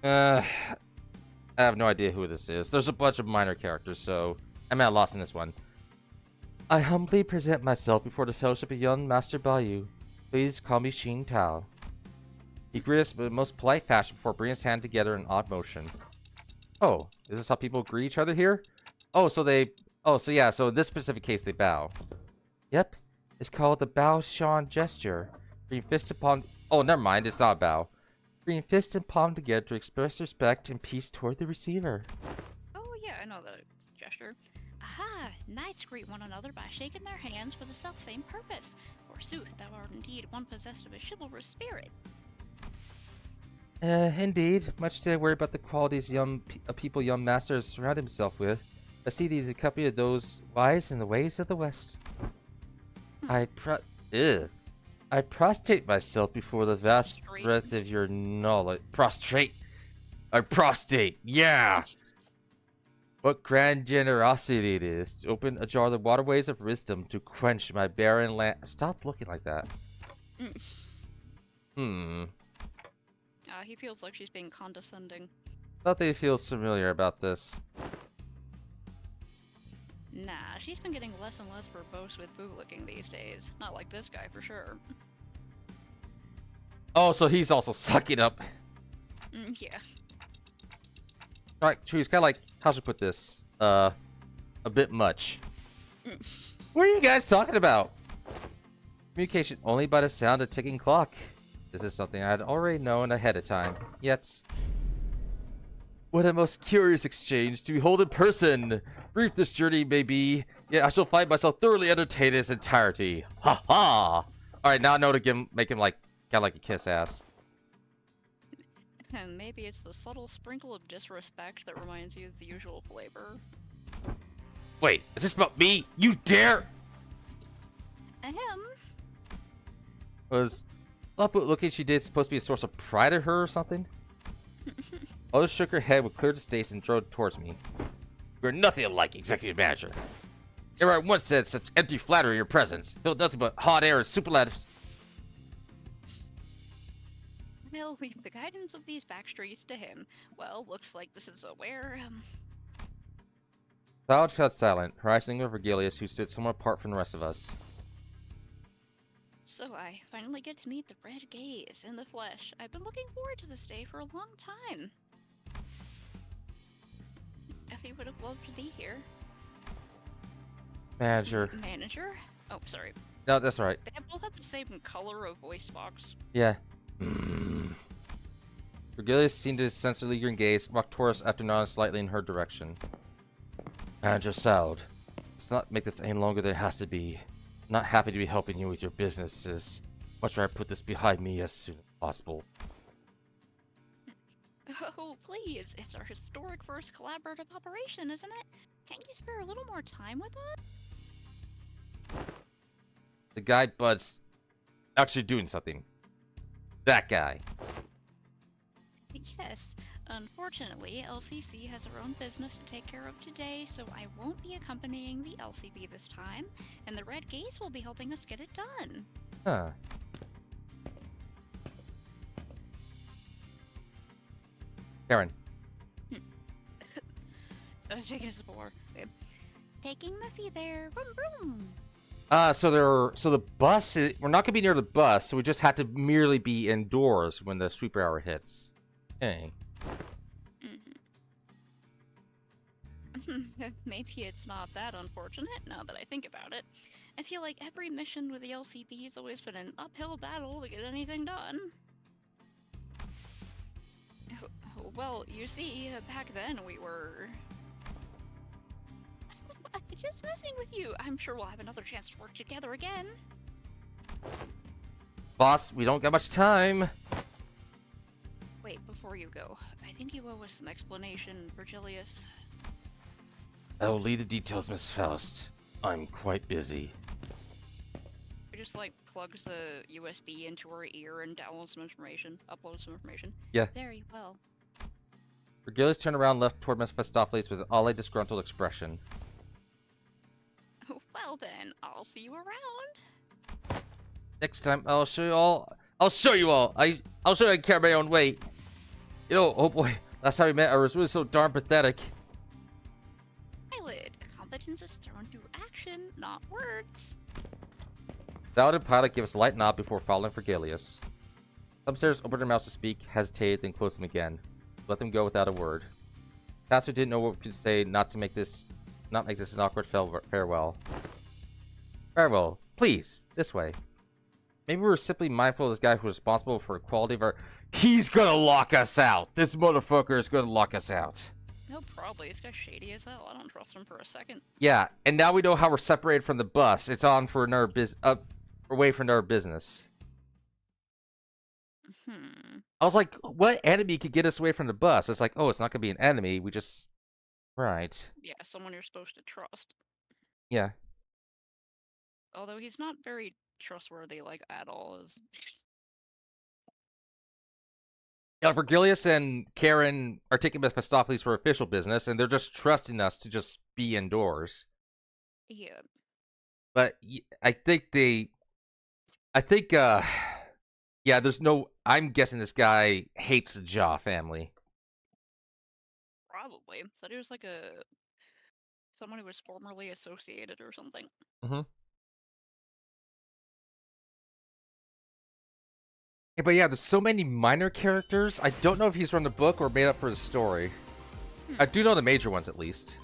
I have no idea who this is. There's a bunch of minor characters, so I'm at a loss in this one. I humbly present myself before the Fellowship of Young Master Bayou. Please call me Xin Tao. He greeted us in the most polite fashion before bringing his hand together in odd motion. Oh, is this how people greet each other here? Oh, so in this specific case, they bow. Yep, it's called the Bao Shan gesture. Bringing fists upon... Oh, never mind, it's not a bow. Bringing fists and palm together to express respect and peace toward the receiver. Oh yeah, I know that gesture. Aha! Knights greet one another by shaking their hands for the self-same purpose. Forsooth, thou art indeed one possessed of a chivalrous spirit. Indeed. Much to worry about the qualities people young master has surrounded himself with. I see these accompanied those wise in the ways of the West. I prostrate myself before the vast breadth of your knowledge. Prostrate? I prostate, yeah! What grand generosity it is to open ajar the waterways of wisdom to quench my barren land. Stop looking like that. He feels like she's being condescending. Thought they feel familiar about this. Nah, she's been getting less and less verbose with bootlicking these days. Not like this guy, for sure. Oh, so he's also sucking up. Yeah. Right, true. It's kind of like, how should I put this? A bit much. What are you guys talking about? Communication only by the sound of ticking clock. This is something I had already known ahead of time. Yet, what a most curious exchange to behold in person. Brief this journey may be, yet I shall find myself thoroughly entertained in its entirety. Ha ha! Alright, now I know to make him like, kind of like a kiss ass. Maybe it's the subtle sprinkle of disrespect that reminds you of the usual flavor. Wait, is this about me? You dare? Ahem. Was upward looking she did supposed to be a source of pride to her or something? Otis shook her head with clear distaste and drove towards me. You're nothing like executive manager. Everyone once said such empty flattery in your presence. Filled nothing but hot air and superlatives. Well, leave the guidance of these back streets to him. Well, looks like this is where, Cloud felt silent, her eyes thinking of Vergilius, who stood somewhat apart from the rest of us. So I finally get to meet the Red Gaze in the flesh. I've been looking forward to this day for a long time. Effie would have loved to be here. Manager. Manager? Oh, sorry. No, that's right. They both have the same color of voice box. Yeah. Vergilius seemed to sense her lingering gaze, walked towards us after nodding slightly in her direction. Manager Soud, let's not make this any longer than it has to be. I'm not happy to be helping you with your businesses. Much rather put this behind me as soon as possible. Oh, please. It's our historic first collaborative operation, isn't it? Can't you spare a little more time with us? The guy Bud's actually doing something. That guy. Yes. Unfortunately, LCC has her own business to take care of today, so I won't be accompanying the LCB this time, and the Red Gaze will be helping us get it done. Huh. Karen. So I was taking us before. Taking Muffy there. Vroom, vroom. So the bus is, we're not gonna be near the bus, so we just have to merely be indoors when the sweeper hour hits. Okay. Maybe it's not that unfortunate now that I think about it. I feel like every mission with the LCB has always been an uphill battle to get anything done. Well, you see, back then we were... Just messing with you. I'm sure we'll have another chance to work together again. Boss, we don't got much time. Wait, before you go, I think you owe us some explanation, Virgilius. I will leave the details, Miss Faust. I'm quite busy. It just like plugs a USB into her ear and downloads some information, uploads some information. Yeah. Very well. Vergilius turned around and left toward Mephistopheles with an oddly disgruntled expression. Well then, I'll see you around. Next time, I'll show you all. I'll show you all. I'll show you I can carry my own weight. You know, oh boy, last time we met, I was really so darn pathetic. Pilot, competence is thrown through action, not words. Thou and Pilot gave us a light nod before following Vergilius. Upstairs opened their mouths to speak, hesitated, then closed them again. Let them go without a word. Pastor didn't know what we could say not make this an awkward farewell. Farewell, please, this way. Maybe we were simply mindful of this guy who was responsible for the quality of our... He's gonna lock us out! This motherfucker is gonna lock us out. No, probably. This guy's shady as hell. I don't trust him for a second. Yeah, and now we know how we're separated from the bus. It's on for another away for another business. I was like, what enemy could get us away from the bus? It's like, oh, it's not gonna be an enemy. We just... Right. Yeah, someone you're supposed to trust. Yeah. Although he's not very trustworthy, like, at all. Yeah, Vergilius and Karen are taking Mephistopheles for official business, and they're just trusting us to just be indoors. Yeah. But I think yeah, there's no... I'm guessing this guy hates the Jaw family. Probably. Said he was like someone who was formerly associated or something. Mm-hmm. But yeah, there's so many minor characters. I don't know if he's from the book or made up for the story. I do know the major ones at least.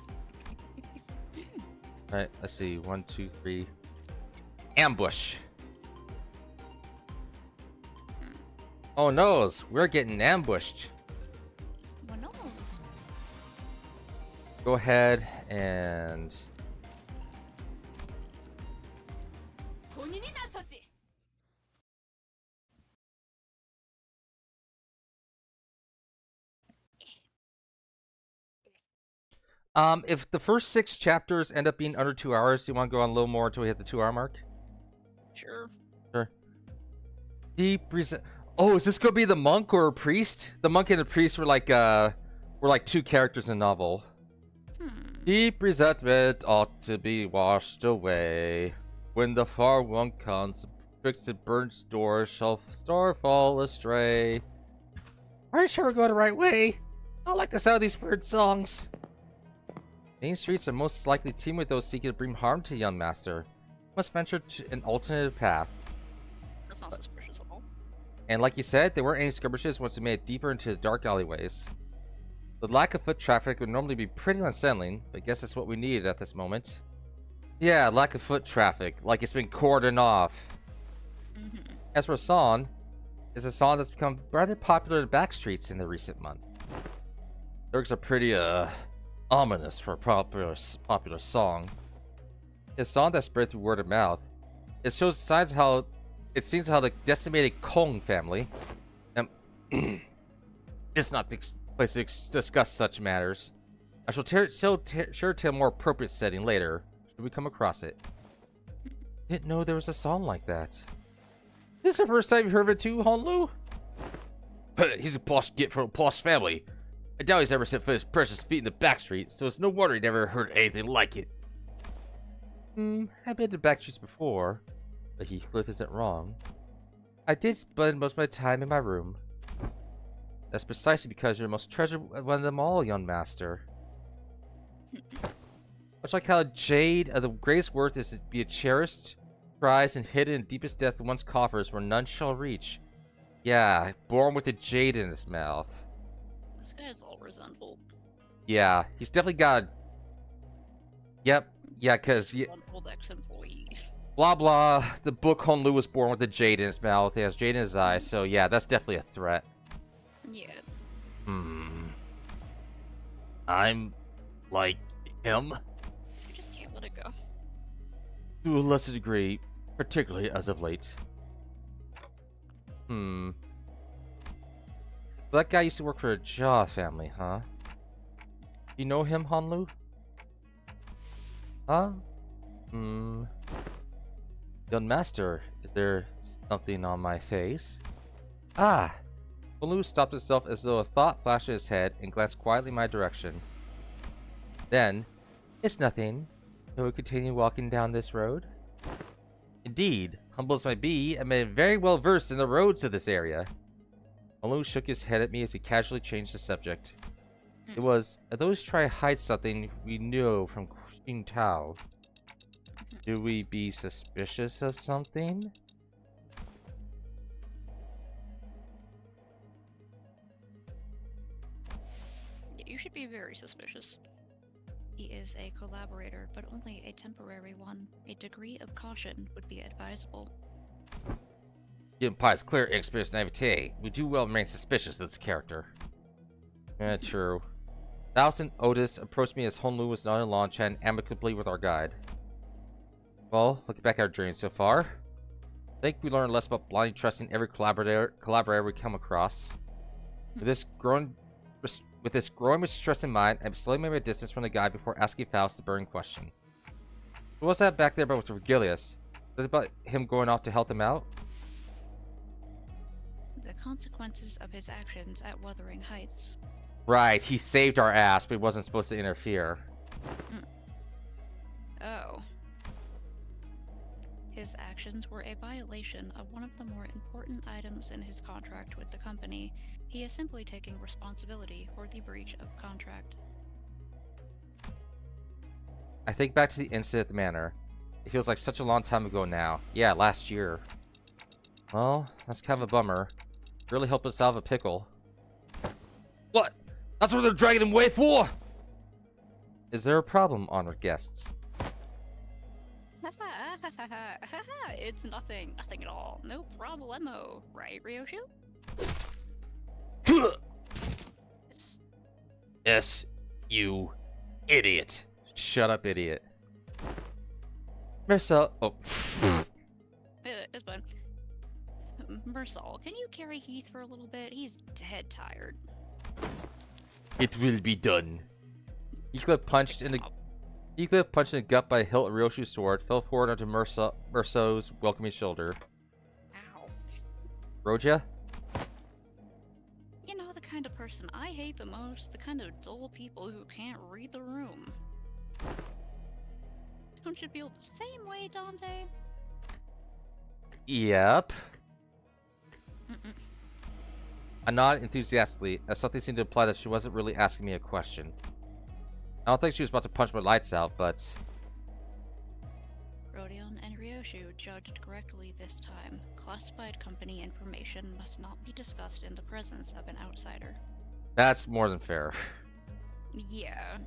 Alright, let's see. 1, 2, 3. Ambush. Oh no, we're getting ambushed. One knows? Go ahead and... if the first 6 chapters end up being under 2 hours, do you want to go on a little more until we hit the 2-hour mark? Sure. Sure. Deep reason. Oh, is this gonna be the monk or a priest? The monk and the priest were like 2 characters in the novel. Deep resentment ought to be washed away. When the far one comes, betwixt the burnt door shall star fall astray. Are you sure we're going the right way? I like the sound of these weird songs. Main streets are most likely teem with those seeking to bring harm to young master. Must venture to an alternative path. That's not suspicious at all. And like you said, there weren't any skirmishes once we made it deeper into the dark alleyways. The lack of foot traffic would normally be pretty unsettling, but I guess that's what we needed at this moment. Yeah, lack of foot traffic, like it's been cordoned off. As for a song, it's a song that's become rather popular in the back streets in the recent months. Lyrics are pretty, ominous for a popular song. It's a song that spread through word of mouth. It shows signs of how it seems how the decimated Kong family. It's not the place to discuss such matters. I shall sure tell a more appropriate setting later, should we come across it. Didn't know there was a song like that. This is the first time you heard of it too, Honlu? He's a posh git from a posh family. I doubt he's ever set foot his precious feet in the back street, so it's no wonder he never heard anything like it. I've been to back streets before, but Heathcliff isn't wrong. I did spend most of my time in my room. That's precisely because you're the most treasured one of them all, young master. Much like how a jade of the greatest worth is to be cherished, prized, and hidden in the deepest depth of one's coffers where none shall reach. Yeah, born with a jade in his mouth. This guy's all resentful. Yeah, he's definitely got... Yep, yeah, cause... Old ex-employee. Blah blah, the book Honlu was born with a jade in his mouth, he has jade in his eye, so yeah, that's definitely a threat. Yeah. I'm... like... him? I just can't let it go. To a lesser degree, particularly as of late. That guy used to work for the Jaw family, huh? You know him, Honlu? Huh? Young master, is there something on my face? Ah! Honlu stopped himself as though a thought flashed in his head and glanced quietly in my direction. Then, it's nothing. Shall we continue walking down this road? Indeed, humble as might be, I'm very well versed in the roads of this area. Honlu shook his head at me as he casually changed the subject. It was, those try to hide something we knew from Qing Tao. Do we be suspicious of something? You should be very suspicious. He is a collaborator, but only a temporary one. A degree of caution would be advisable. Given Pai's clear experience naivete, we do well remain suspicious of this character. Yeah, true. Faust and Otis approached me as Honlu was not in law and chatting amicably with our guide. Well, looking back at our journey so far, I think we learned less about blindly trusting every collaborator we come across. With this growing mistrust in mind, I slowly made my distance from the guy before asking Faust the burning question. What was that back there about Virgilius? Was it about him going off to help him out? The consequences of his actions at Wuthering Heights. Right, he saved our ass, but he wasn't supposed to interfere. Oh. His actions were a violation of one of the more important items in his contract with the company. He is simply taking responsibility for the breach of contract. I think back to the incident at the manor. It feels like such a long time ago now. Yeah, last year. Well, that's kind of a bummer. Really help us out of a pickle. What? That's what they're dragging him away for! Is there a problem, honored guests? It's nothing at all. No problemo, right, Ryoshu? It's- Yes, you idiot. Shut up, idiot. Marcel. Oh. It's fine. Mersal, can you carry Heath for a little bit? He's dead tired. It will be done. Heathcliff punched in the gut by a hilt of Ryoshu's sword, fell forward onto Merso's welcoming shoulder. Ow. Roja? You know, the kind of person I hate the most, the kind of dull people who can't read the room. Don't you feel the same way, Dante? Yep. Mm-mm. I nodded enthusiastically, as something seemed to imply that she wasn't really asking me a question. I don't think she was about to punch my lights out, but... Rodion and Ryoshu judged correctly this time. Classified company information must not be discussed in the presence of an outsider. That's more than fair. Yeah.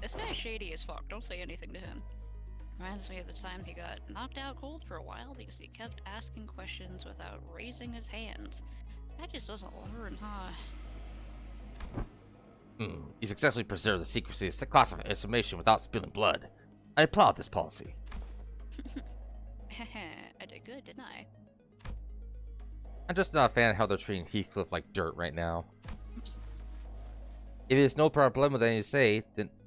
This guy's shady as fuck, don't say anything to him. Reminds me of the time he got knocked out cold for a while because he kept asking questions without raising his hands. That just doesn't learn, huh? You successfully preserved the secrecy of classified information without spilling blood. I applaud this policy. I did good, didn't I? I'm just not a fan of how they're treating Heathcliff like dirt right now. If it is no problem with anything you say,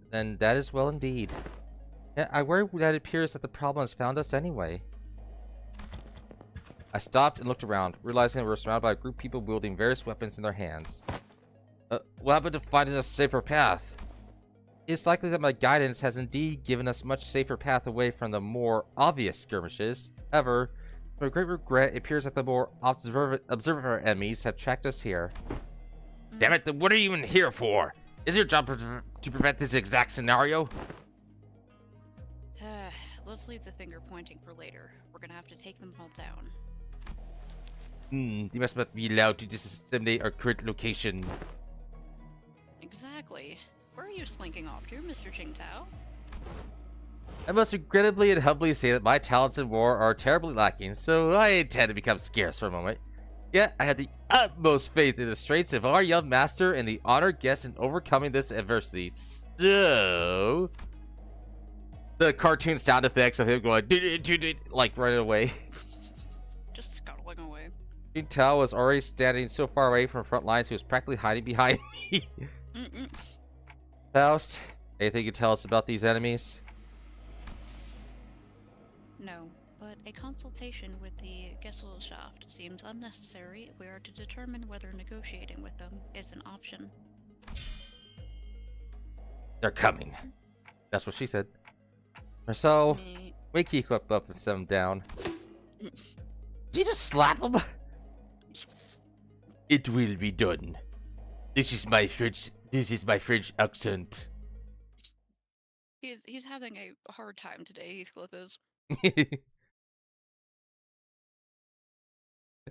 then that is well indeed. Yeah, I worry that it appears that the problem has found us anyway. I stopped and looked around, realizing that we were surrounded by a group of people wielding various weapons in their hands. What happened to finding a safer path? It's likely that my guidance has indeed given us a much safer path away from the more obvious skirmishes. However, to my great regret, it appears that the more observant enemies have tracked us here. Damn it, then what are you even here for? Is your job to prevent this exact scenario? Let's leave the finger pointing for later. We're gonna have to take them all down. They must not be allowed to disseminate our current location. Exactly. Where are you slinking off to, Mr. Qingtao? I must regrettably and humbly say that my talents in war are terribly lacking, so I intend to become scarce for a moment. Yet, I had the utmost faith in the strengths of our young master and the honored guest in overcoming this adversity. So... the cartoon sound effects of him going like right away. Just scuttling away. Jing Tao was already standing so far away from the front lines he was practically hiding behind me. Faust, anything you can tell us about these enemies? No, but a consultation with the Gesellschaft seems unnecessary if we are to determine whether negotiating with them is an option. They're coming. That's what she said. Marcel, Meh. wake Heathcliff up and set him down. Did you just slap him? It will be done. This is my French accent. He's having a hard time today, Heathcliff is.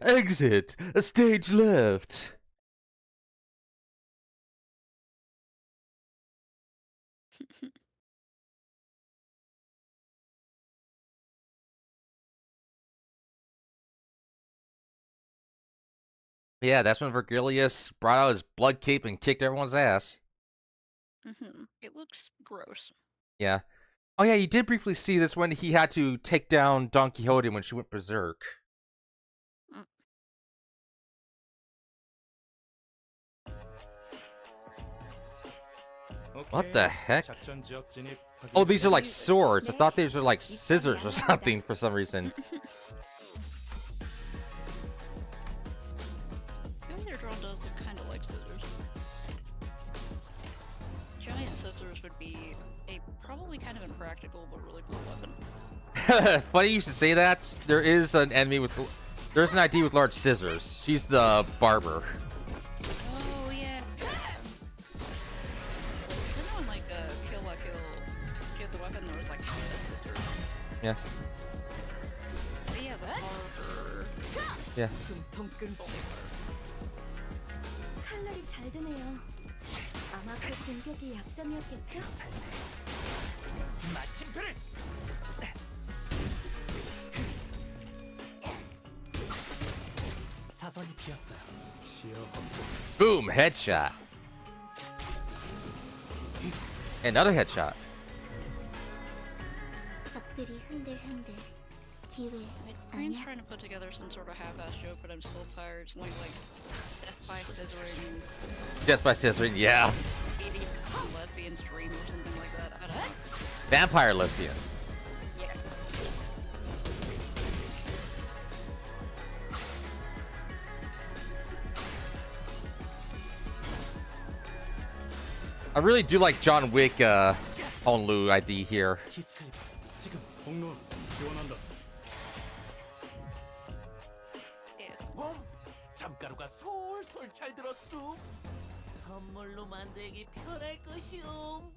Exit! A stage left! Yeah, that's when Virgilius brought out his blood cape and kicked everyone's ass. It looks gross. Yeah. Oh yeah, you did briefly see this when he had to take down Don Quixote when she went berserk. What the heck? Oh, these are like swords. I thought these were like scissors or something for some reason. The way they're drawn does look kind of like scissors. Giant scissors would be a probably kind of impractical but really cool weapon. Funny you should say that. There's an ID with large scissors. She's the barber. Oh yeah. So does anyone like Kill la Kill? Get the weapon that was like scissors. Yeah. But yeah, the barber. Yeah. 칼날이 잘 드네요. 아마 그 공격이 약점이었겠죠? 마침표를 사선이 비었어요. 시야 확보. Boom, headshot. Another headshot. 적들이 흔들흔들. 기회 Korean's trying to put together some sort of half-ass joke, but I'm still tired. Something like death by scissoring, Death by scissoring, yeah. 80% lesbian stream or something like that. I don't know. Vampire lesbians. Yeah. I really do like John Wick, Honlu ID here. 히스칼리프 지금 공론 지원한다. 잠가루가 솔솔 잘 들었어. 선물로 만들기 편할 것이오.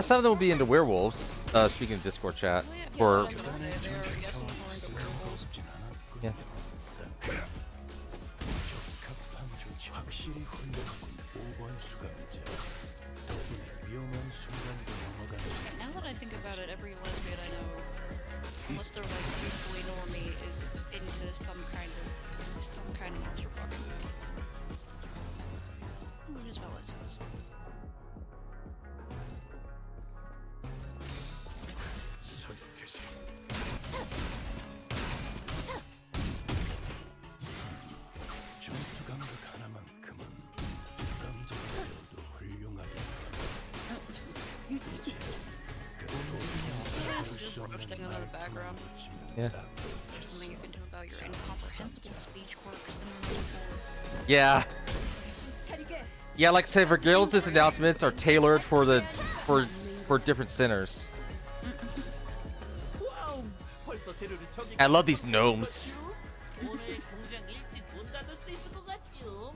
Some of them will be into werewolves. Speaking of Discord chat. Oh, yeah, Or I was gonna say, they are, yes, some are into werewolves. yeah. 확실히 훌륭한 5번 수감자. 덕분에 위험한 순간도 넘어가는. Now that I think about it, every lesbian I know, unless they're like usually normie, is into some kind of monster fucking. It is valid, I suppose. 사격 개시. 전투 감각 하나만큼은 수감자들도 훌륭하게. 이제 Just roasting them in the background. Yeah. Is there something you can do about your incomprehensible speech quirks and for Yeah. Yeah, like I say, for girls, his announcements are tailored for for different sinners. 와우! 벌써 재료를 저기. I love these gnomes. 오늘 공장 일찍 문 닫을 수 있을 것 같지요.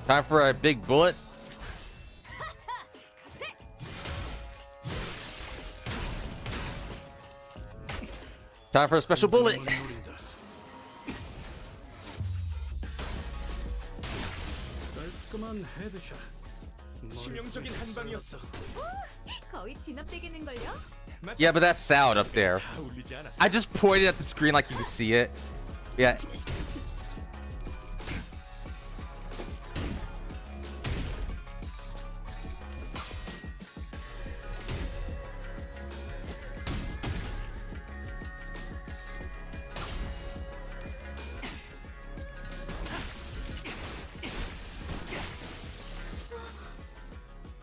Time for a big bullet. Time for a special bullet. 노린다. 깔끔한 헤드샷. 치명적인 한 방이었어. 거의 진압되겠는걸요? Yeah, but that's sound up there. 다 울리지 않았어. I just pointed at the screen like you can see it. Yeah.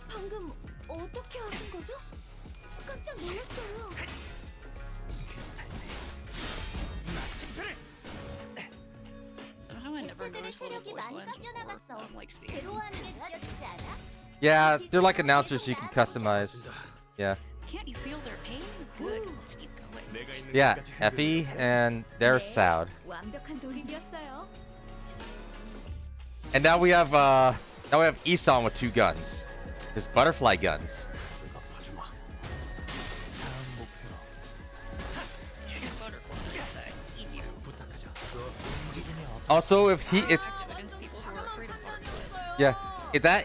방금 어떻게 하신 거죠? 깜짝 놀랐어요. how I never 대체들의 noticed little 세력이 voice 많이 lines before. 깎여나갔어. I'm like Steve. 괴로워하는 게 느껴지지 않아? Yeah, they're like announcers you can customize. Yeah. Can't you feel their pain? Good. Let's keep going. 내가 있는 Yeah, 곳까지 Effie and there's Sound. 완벽한 돌입이었어요. And now we have Isan with 2 guns. His butterfly guns. 아파주마. 다음 목표 Shoot butterflies that eat you. 부탁하죠. 움직임이 어서 Also, if Active against people who are afraid of butterflies.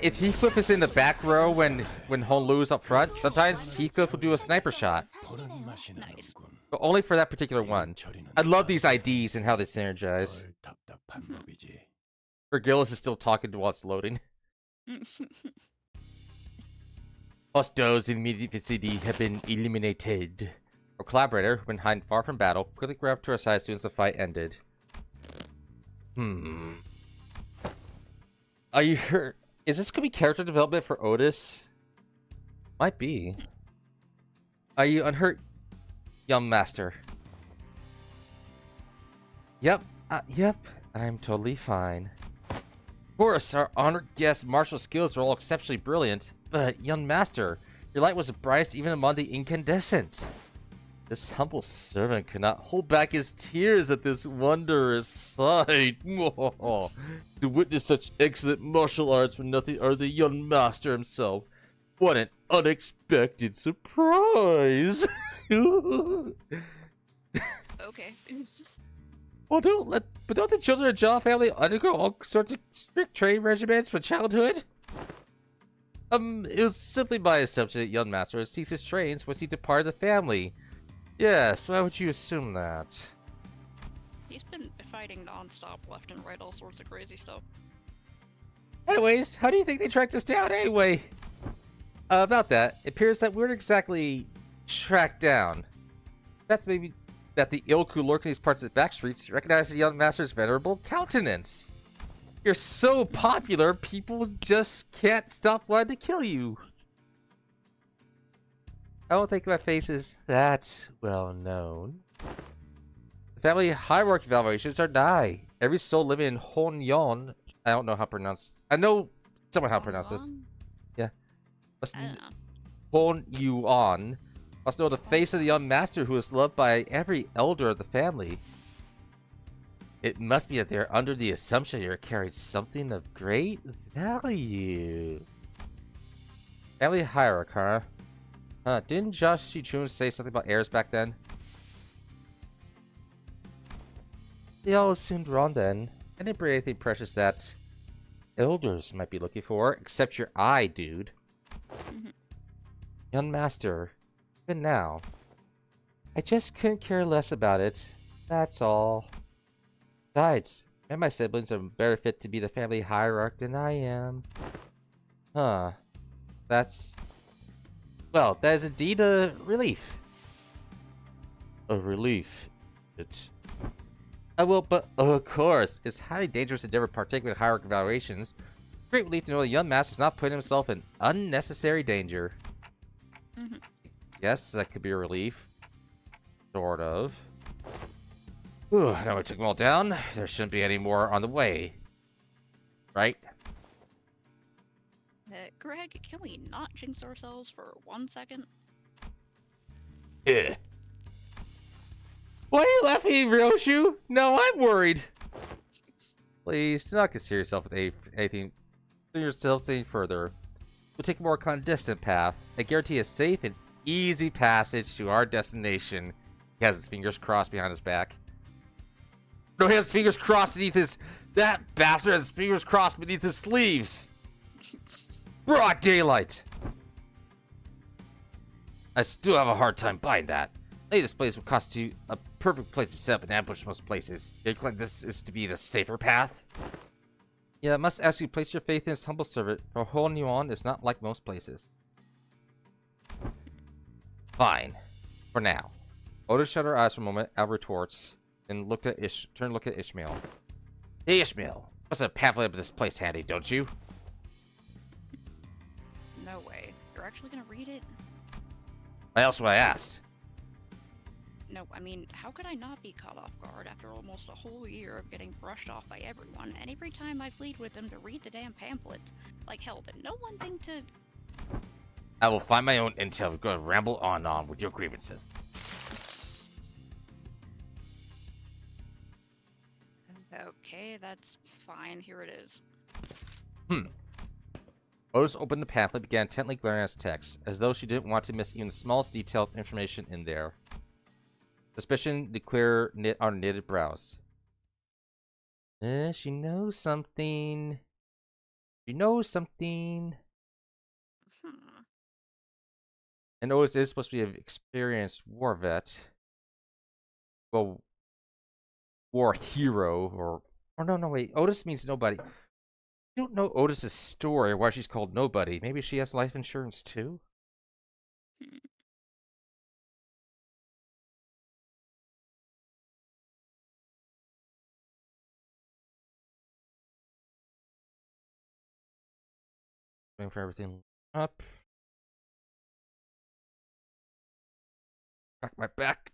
if Heathcliff is in the back row when Honlu is up front, sometimes Heathcliff will do a sniper shot. 보란 맛이 Nice. 나는군. But only for that particular one. I love these IDs and how they synergize. 덜 답답한 법이지. For Gillis is still talking while it's loading. Plus those in immediate CD have been eliminated. Our collaborator, when hiding far from battle, quickly grabbed to our side as soon as the fight ended. Are you sure? Is this gonna be character development for Otis? Might be. Are you unhurt, young master? Yep, yep, I'm totally fine. Of course, our honored guest's martial skills are all exceptionally brilliant, but young master, your light was the brightest even among the incandescent. This humble servant could not hold back his tears at this wondrous sight. To witness such excellent martial arts from nothing other than young master himself. What an unexpected surprise! Okay. Well, don't the children of Jaw family undergo all sorts of strict training regimens from childhood? It was simply my assumption that young master would cease his trains once he departed the family. Yes, why would you assume that? He's been fighting non-stop, left and right, all sorts of crazy stuff. Anyways, how do you think they tracked us down anyway? About that, it appears that we weren't exactly tracked down. That's maybe that the ilk who lurk in these parts of the back streets recognize the young master's venerable countenance. You're so popular, people just can't stop wanting to kill you. I don't think my face is that well known. The family hierarchy evaluations are nigh. Every soul living in Honyon, I don't know how to pronounce. I know someone how to pronounce this. Yeah. I don't know. Honyuan must know the face of the young master who is loved by every elder of the family. It must be that they are under the assumption you're carrying something of great value. Family hierarchy, huh? Didn't Josh Shichun say something about heirs back then? They all assumed wrong then. I didn't bring anything precious that elders might be looking for, except your eye, dude. Young master, even now, I just couldn't care less about it. That's all. Besides, me and my siblings are better fit to be the family hierarch than I am. Huh. That's... Well, that is indeed a relief. A relief. It's... well, but of course, it's highly dangerous to never partake in hierarch evaluations. Great relief to know the young master is not putting himself in unnecessary danger. Yes, that could be a relief. Sort of. Whew, now we took them all down. There shouldn't be any more on the way. Right? Greg, can we not jinx ourselves for 1 second? Yeah. Why are you laughing, Ryoshu? No, I'm worried. Please, do not consider yourself with anything. Do yourselves any further. We'll take a more distant path. I guarantee a safe and easy passage to our destination. He has his fingers crossed behind his back. No, he has his fingers crossed beneath his... That bastard has his fingers crossed beneath his sleeves. Broad daylight. I still have a hard time buying that. This place would constitute a perfect place to set up an ambush most places. You claim this is to be the safer path? Yeah, I must ask you to place your faith in this humble servant, for Honyuan is not like most places. Fine. For now. Oda shut her eyes for a moment, out retorts, and looked at turned to look at Ishmael. Hey Ishmael, what's a pamphlet of this place handy, don't you? No way. You're actually gonna read it? Why else would I ask? No, I mean, how could I not be caught off guard after almost a whole year of getting brushed off by everyone, and every time I plead with them to read the damn pamphlets? Like, hell, did no one think to... I will find my own intel. We're going to ramble on with your grievances. Okay, that's fine. Here it is. Otis opened the pamphlet and began intently glaring at its text, as though she didn't want to miss even the smallest detail of information in there. Suspicion declared knit on her knitted brows. She knows something. She knows something. And Otis is supposed to be an experienced war vet. Well, war hero, or no, wait. Otis means nobody. You don't know Otis's story or why she's called nobody. Maybe she has life insurance too? Waiting for everything up. Crack my back.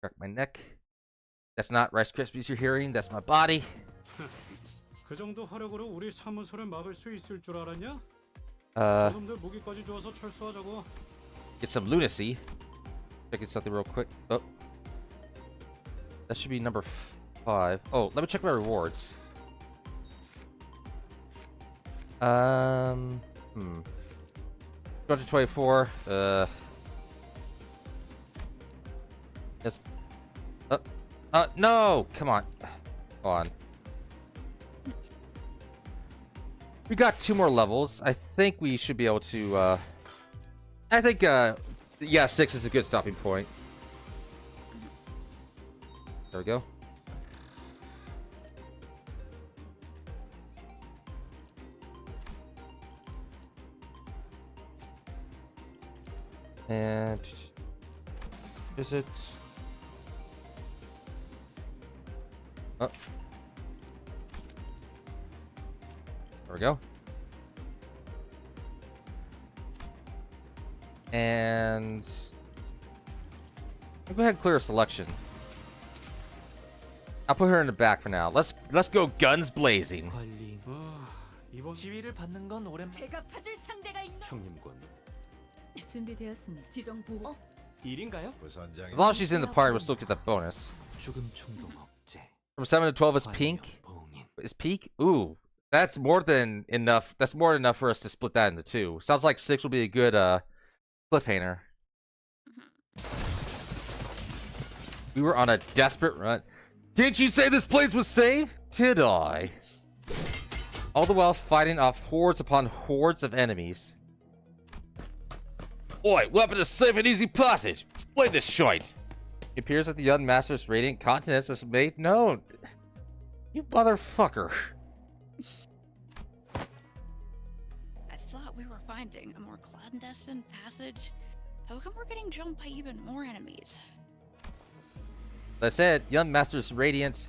Crack my neck. That's not Rice Krispies you're hearing. That's my body. 그 정도 화력으로 우리 사무소를 막을 수 있을 줄 알았냐? Uh, 저놈들 무기까지 주어서 철수하자고. get some lunacy. Checking something real quick. Oh. That should be number 5. Oh, let me check my rewards. 224. Yes. No! Come on. Hold on. We got 2 more levels. I think we should be able to, I think, yeah, 6 is a good stopping point. There we go. And visit. Oh. There we go. And I'll go ahead and clear a selection. I'll put her in the back for now. Let's go guns blazing. 관리 아, 이번 지위를 받는 건 오랜 제가 파질 상대가 있나? 형님군 준비되었으니 지정 보호. 일인가요? 부선장이 As long as she's in the party, we'll still get that bonus. 죽음 충동 억제 From 7 to 12 is pink. 봉인 Is peak? Ooh, that's more than enough. That's more than enough for us to split that into 2. Sounds like 6 will be a good cliffhanger. We were on a desperate run. Didn't you say this place was safe? Did I? All the while fighting off hordes upon hordes of enemies. Oi, weapon to safe and easy passage. Explain this shite. It appears that the young master's radiant continence is made known. You motherfucker. I thought we were finding a more clandestine passage. How come we're getting jumped by even more enemies? As I said, young master's radiant.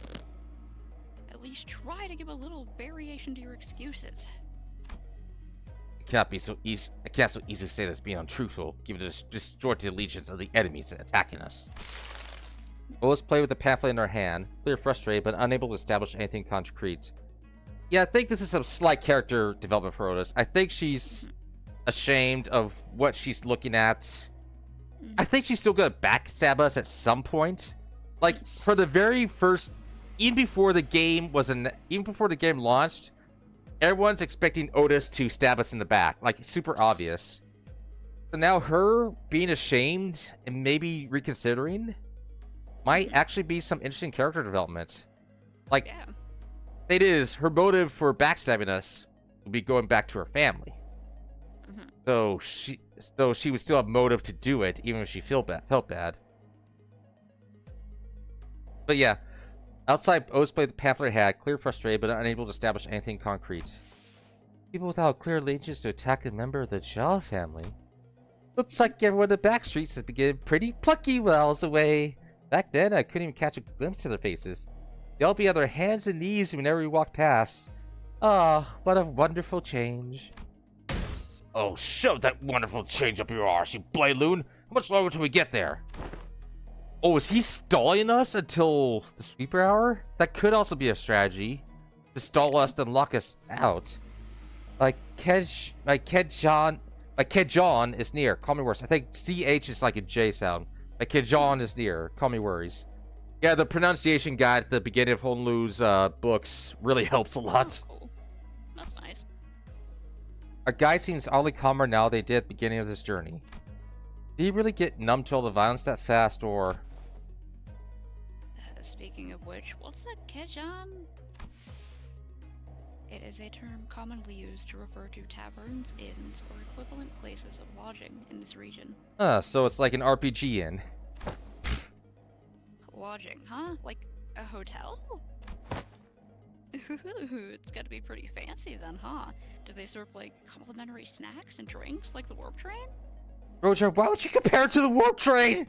At least try to give a little variation to your excuses. It can't be so easy. I can't so easily say this being untruthful, given the distorted allegiance of the enemies attacking us. Always play with the pamphlet in our hand, clear frustrated, but unable to establish anything concrete. Yeah, I think this is some slight character development for Otis. I think she's ashamed of what she's looking at. I think she's still gonna backstab us at some point. Like, for the very first, even before the game launched, everyone's expecting Otis to stab us in the back. Like, super obvious. So now her being ashamed and maybe reconsidering might actually be some interesting character development. Like, Yeah. it is, her motive for backstabbing us would be going back to her family. So she would still have motive to do it, even if she felt bad. But yeah, outside, Otis played the pamphlet had, clear frustrated, but unable to establish anything concrete. People without clear allegiance to attack a member of the Jaw family. Looks like everyone in the back streets has been getting pretty plucky miles away. Back then, I couldn't even catch a glimpse of their faces. They'd all be on their hands and knees whenever we walked past. Ah, what a wonderful change. Oh, shove that wonderful change up your arse, you Blayloon! How much longer till we get there? Oh, is he stalling us until the sweeper hour? That could also be a strategy. To stall us, then lock us out. Like Kedjon is near. Call me worse. I think CH is like a J sound. Like Kedjon is near. Call me worries. Yeah, the pronunciation guide at the beginning of Honlu's books really helps a lot. Oh, cool. That's nice. Our guy seems oddly calmer now than they did at the beginning of this journey. Did he really get numb to all the violence that fast, or... Speaking of which, what's a Kejan? It is a term commonly used to refer to taverns, inns, or equivalent places of lodging in this region. So it's like an RPG inn. Lodging, huh? Like a hotel? It's gotta be pretty fancy then, huh? Do they serve like complimentary snacks and drinks like the warp train? Roger, why would you compare it to the warp train?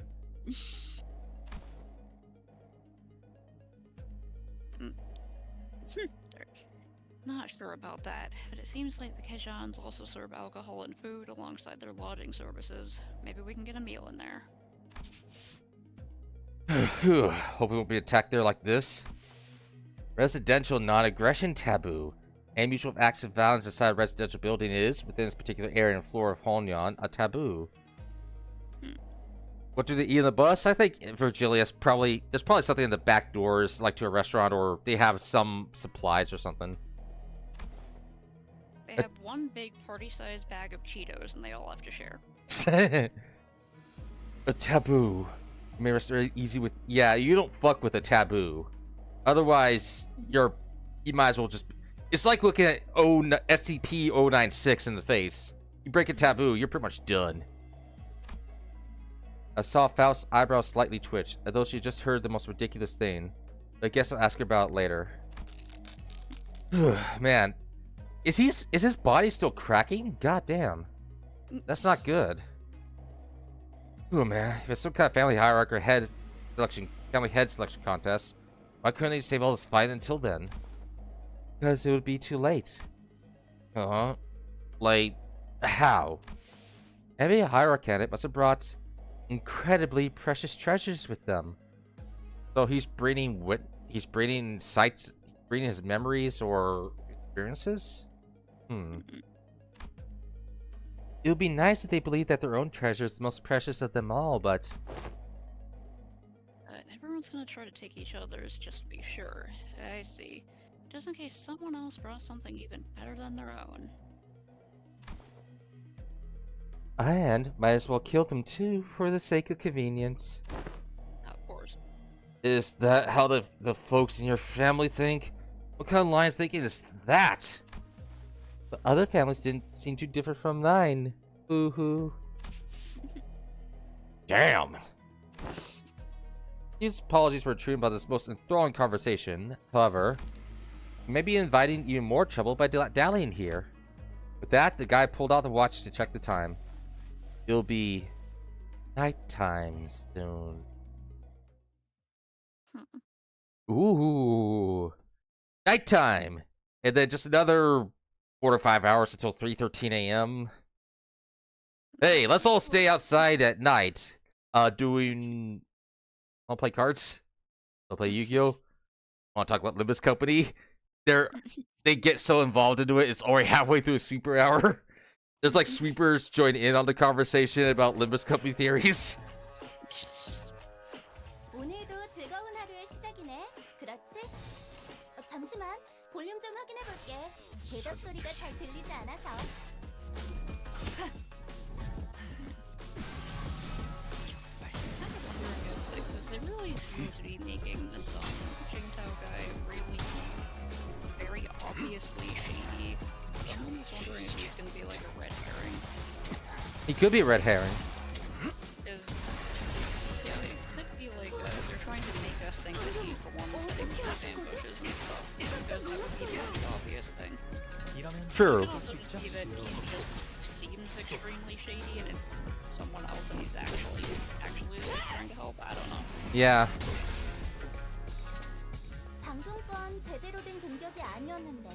Not sure about that, but it seems like the Kejans also serve alcohol and food alongside their lodging services. Maybe we can get a meal in there. Hope we won't be attacked there like this. Residential non-aggression taboo. Any mutual acts of violence inside a residential building is, within this particular area and floor of Honyon, a taboo. What do they eat in the bus? I think Virgilius probably... There's probably something in the back doors, like to a restaurant, or they have some supplies or something. They have one big party-sized bag of Cheetos, and they all have to share. A taboo. You may restore it easy with. Yeah, you don't fuck with a taboo. Otherwise, you might as well just. It's like looking at SCP-096 in the face. You break a taboo, you're pretty much done. I saw Faust's eyebrows slightly twitch, as though she just heard the most ridiculous thing. I guess I'll ask her about it later. Man, is his body still cracking? God damn, that's not good. Oh man, if it's some kind of family hierarchy or family head selection contest, why couldn't they save all this fight until then? Because it would be too late. Like, how? Every hierarchy candidate must have brought incredibly precious treasures with them. So he's bringing sights, bringing his memories or experiences? It would be nice if they believed that their own treasure is the most precious of them all, but... Everyone's gonna try to take each other's just to be sure. I see. Just in case someone else brought something even better than their own. And might as well kill them too, for the sake of convenience. Of course. Is that how the folks in your family think? What kind of line of thinking is that? But other families didn't seem too different from mine. Boo-hoo. Damn! These apologies were true about this most enthralling conversation. However, you may be inviting even more trouble by dallying here. With that, the guy pulled out the watch to check the time. It'll be nighttime soon. Ooh, nighttime, and then just another 4 to 5 hours until 3:13 a.m. Hey, let's all stay outside at night. Doing. Wanna play cards? Wanna play Yu-Gi-Oh? Wanna talk about Limbus Company? They get so involved into it. It's already halfway through a sweeper hour. There's like sweepers join in on the conversation about Limbus Company theories. 오늘도 즐거운 하루의 시작이네. 그렇지? 잠시만. 볼륨 좀 확인해 볼게. 대답 소리가 잘 들리지 않아서. Because they really seem to be making this Jingtao guy really very obviously shady. Someone was wondering if he's gonna be like a red herring. He could be a red herring. Is yeah, it could be like they're trying to make us think that he's the one setting those ambushes and stuff. Because that would be the only obvious thing. True. It could also just be that he just seems extremely shady and it's someone else and he's actually like, trying to help. I don't know. Yeah. 방금 건 제대로 된 공격이 아니었는데.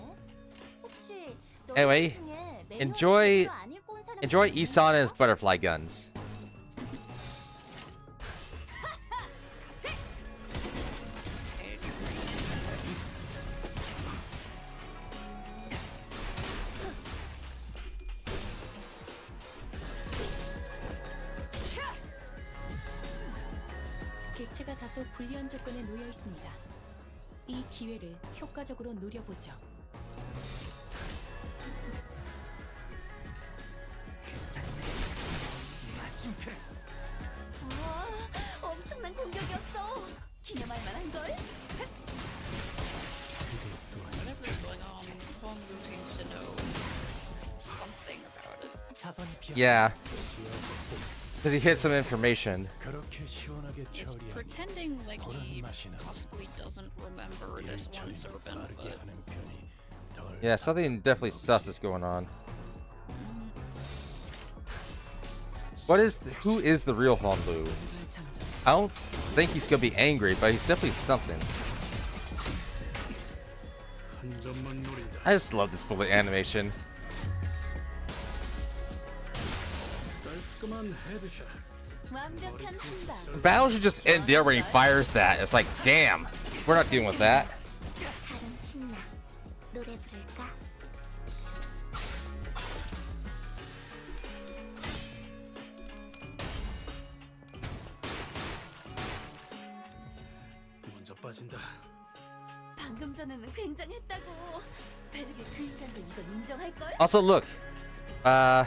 혹시 Anyway, 너희 중에 매뉴얼을 enjoy 제대로 안 읽고 온 사람이 Isan and his 있나? butterfly guns. 개체가 다소 불리한 조건에 놓여 있습니다. 이 기회를 효과적으로 누려보죠. 우와, 엄청난 공격이었어. 기념할 만한 걸. Whatever's going on, Hongru seems to know something about it. 사선이 비어. Yeah. Because he hid some information. 그렇게 시원하게 He's 처리하니 pretending like he 보는 맛이 나. possibly doesn't remember 일 this one 처리를 serpent, 빠르게 but 하는 편이 덜 Yeah, something definitely sus is going on. Who is the real Honlu? I don't think he's gonna be angry, but he's definitely something. 한 점만 노린다. I just love this bullet animation. 깔끔한 헤드샷. 완벽한 한방. Battle should just end there when he fires that. It's like, damn, we're not dealing with that. 가령 신나. 노래 부를까? 먼저 빠진다. 방금 전에는 굉장했다고. 베르게 그 인간도 이건 인정할걸? Also, look. I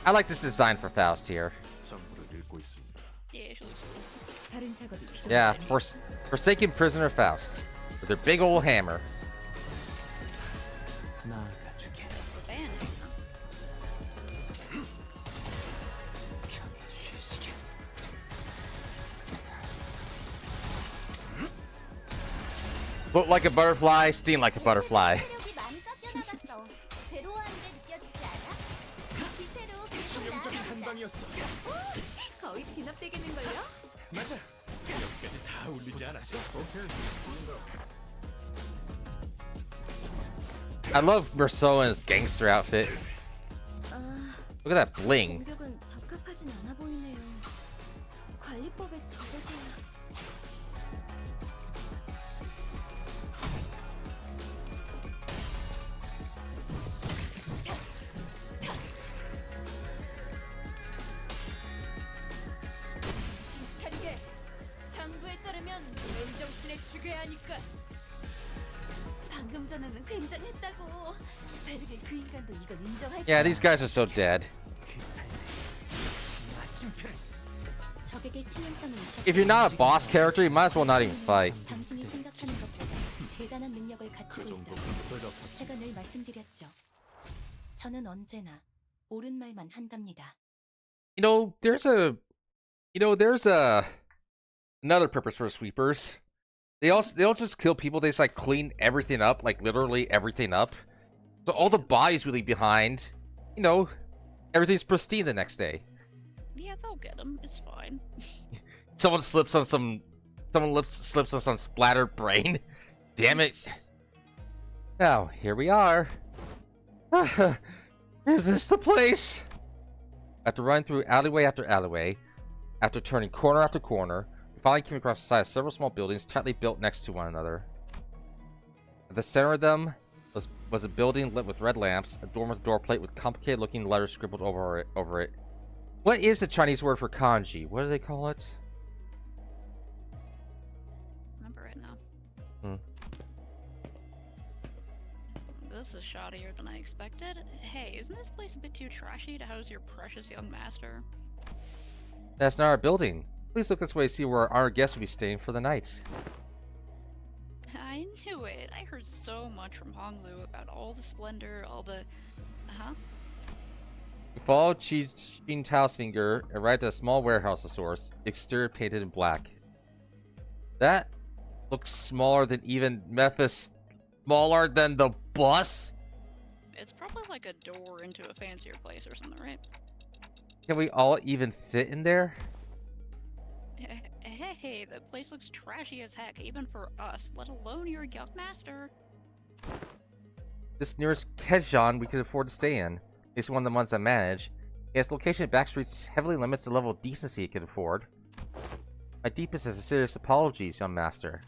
like this design for Faust here. 정보를 읽고 있습니다. Yeah, she looks cool. 다른 작업이 필요해. Yeah, Forsaken Prisoner Faust. With their big old hammer. 나아가주게. That's the band name. 편히 쉬시게. Float like a butterfly, sting like a butterfly. 체력이 많이 깎여나갔어. 괴로워하는 게 느껴지지 않아? 기세로 치명적인 한방이었어. 거의 진압되겠는걸요? 맞아. 여기까지 다 울리지 않았어? I love Mersoan's gangster outfit. 아, Look at that bling. 공격은 적합하진 않아 보이네요. 관리법에 적어둬야. 정신 차리게. 장부에 따르면 맨정신에 죽여야 하니까. 방금 전에는 굉장했다고. 베르릴 그 인간도 이건 인정할 Yeah, 거야. these guys are so dead. 그 삶에 마침표를 적에게 치명상을 If you're not a boss character, you might as well not even fight. 당신이 생각하는 것보다 대단한 능력을 그 갖추고 있다. 정도면 대답했어. 제가 늘 말씀드렸죠. 저는 언제나 옳은 말만 한답니다. There's another purpose for sweepers. They don't just kill people, they just like clean everything up, like literally everything up. So all the bodies we leave behind, everything's pristine the next day. Yeah, they'll get him. It's fine. Someone slips on some splattered brain. Damn it. Now, here we are. Is this the place? After running through alleyway after alleyway, after turning corner after corner, we finally came across the side of several small buildings tightly built next to one another. At the center of them was a building lit with red lamps, a door with a door plate with complicated looking letters scribbled over it. What is the Chinese word for kanji? What do they call it? Remember it now. Hmm. This is shoddier than I expected. Hey, isn't this place a bit too trashy to house your precious young master? That's not our building. Please look this way to see where our guests will be staying for the night. I knew it. I heard so much from Honglu about all the splendor, all the... Huh? We followed Qin Tao's finger and arrived at a small warehouse of sorts, exterior painted in black. That looks smaller than even Memphis. Smaller than the bus? It's probably like a door into a fancier place or something, right? Can we all even fit in there? Hey, the place looks trashy as heck, even for us, let alone your young master. This nearest Kejon we could afford to stay in. At least one of the ones I manage. Its location at back streets heavily limits the level of decency it can afford. My deepest and sincerest apologies, young master.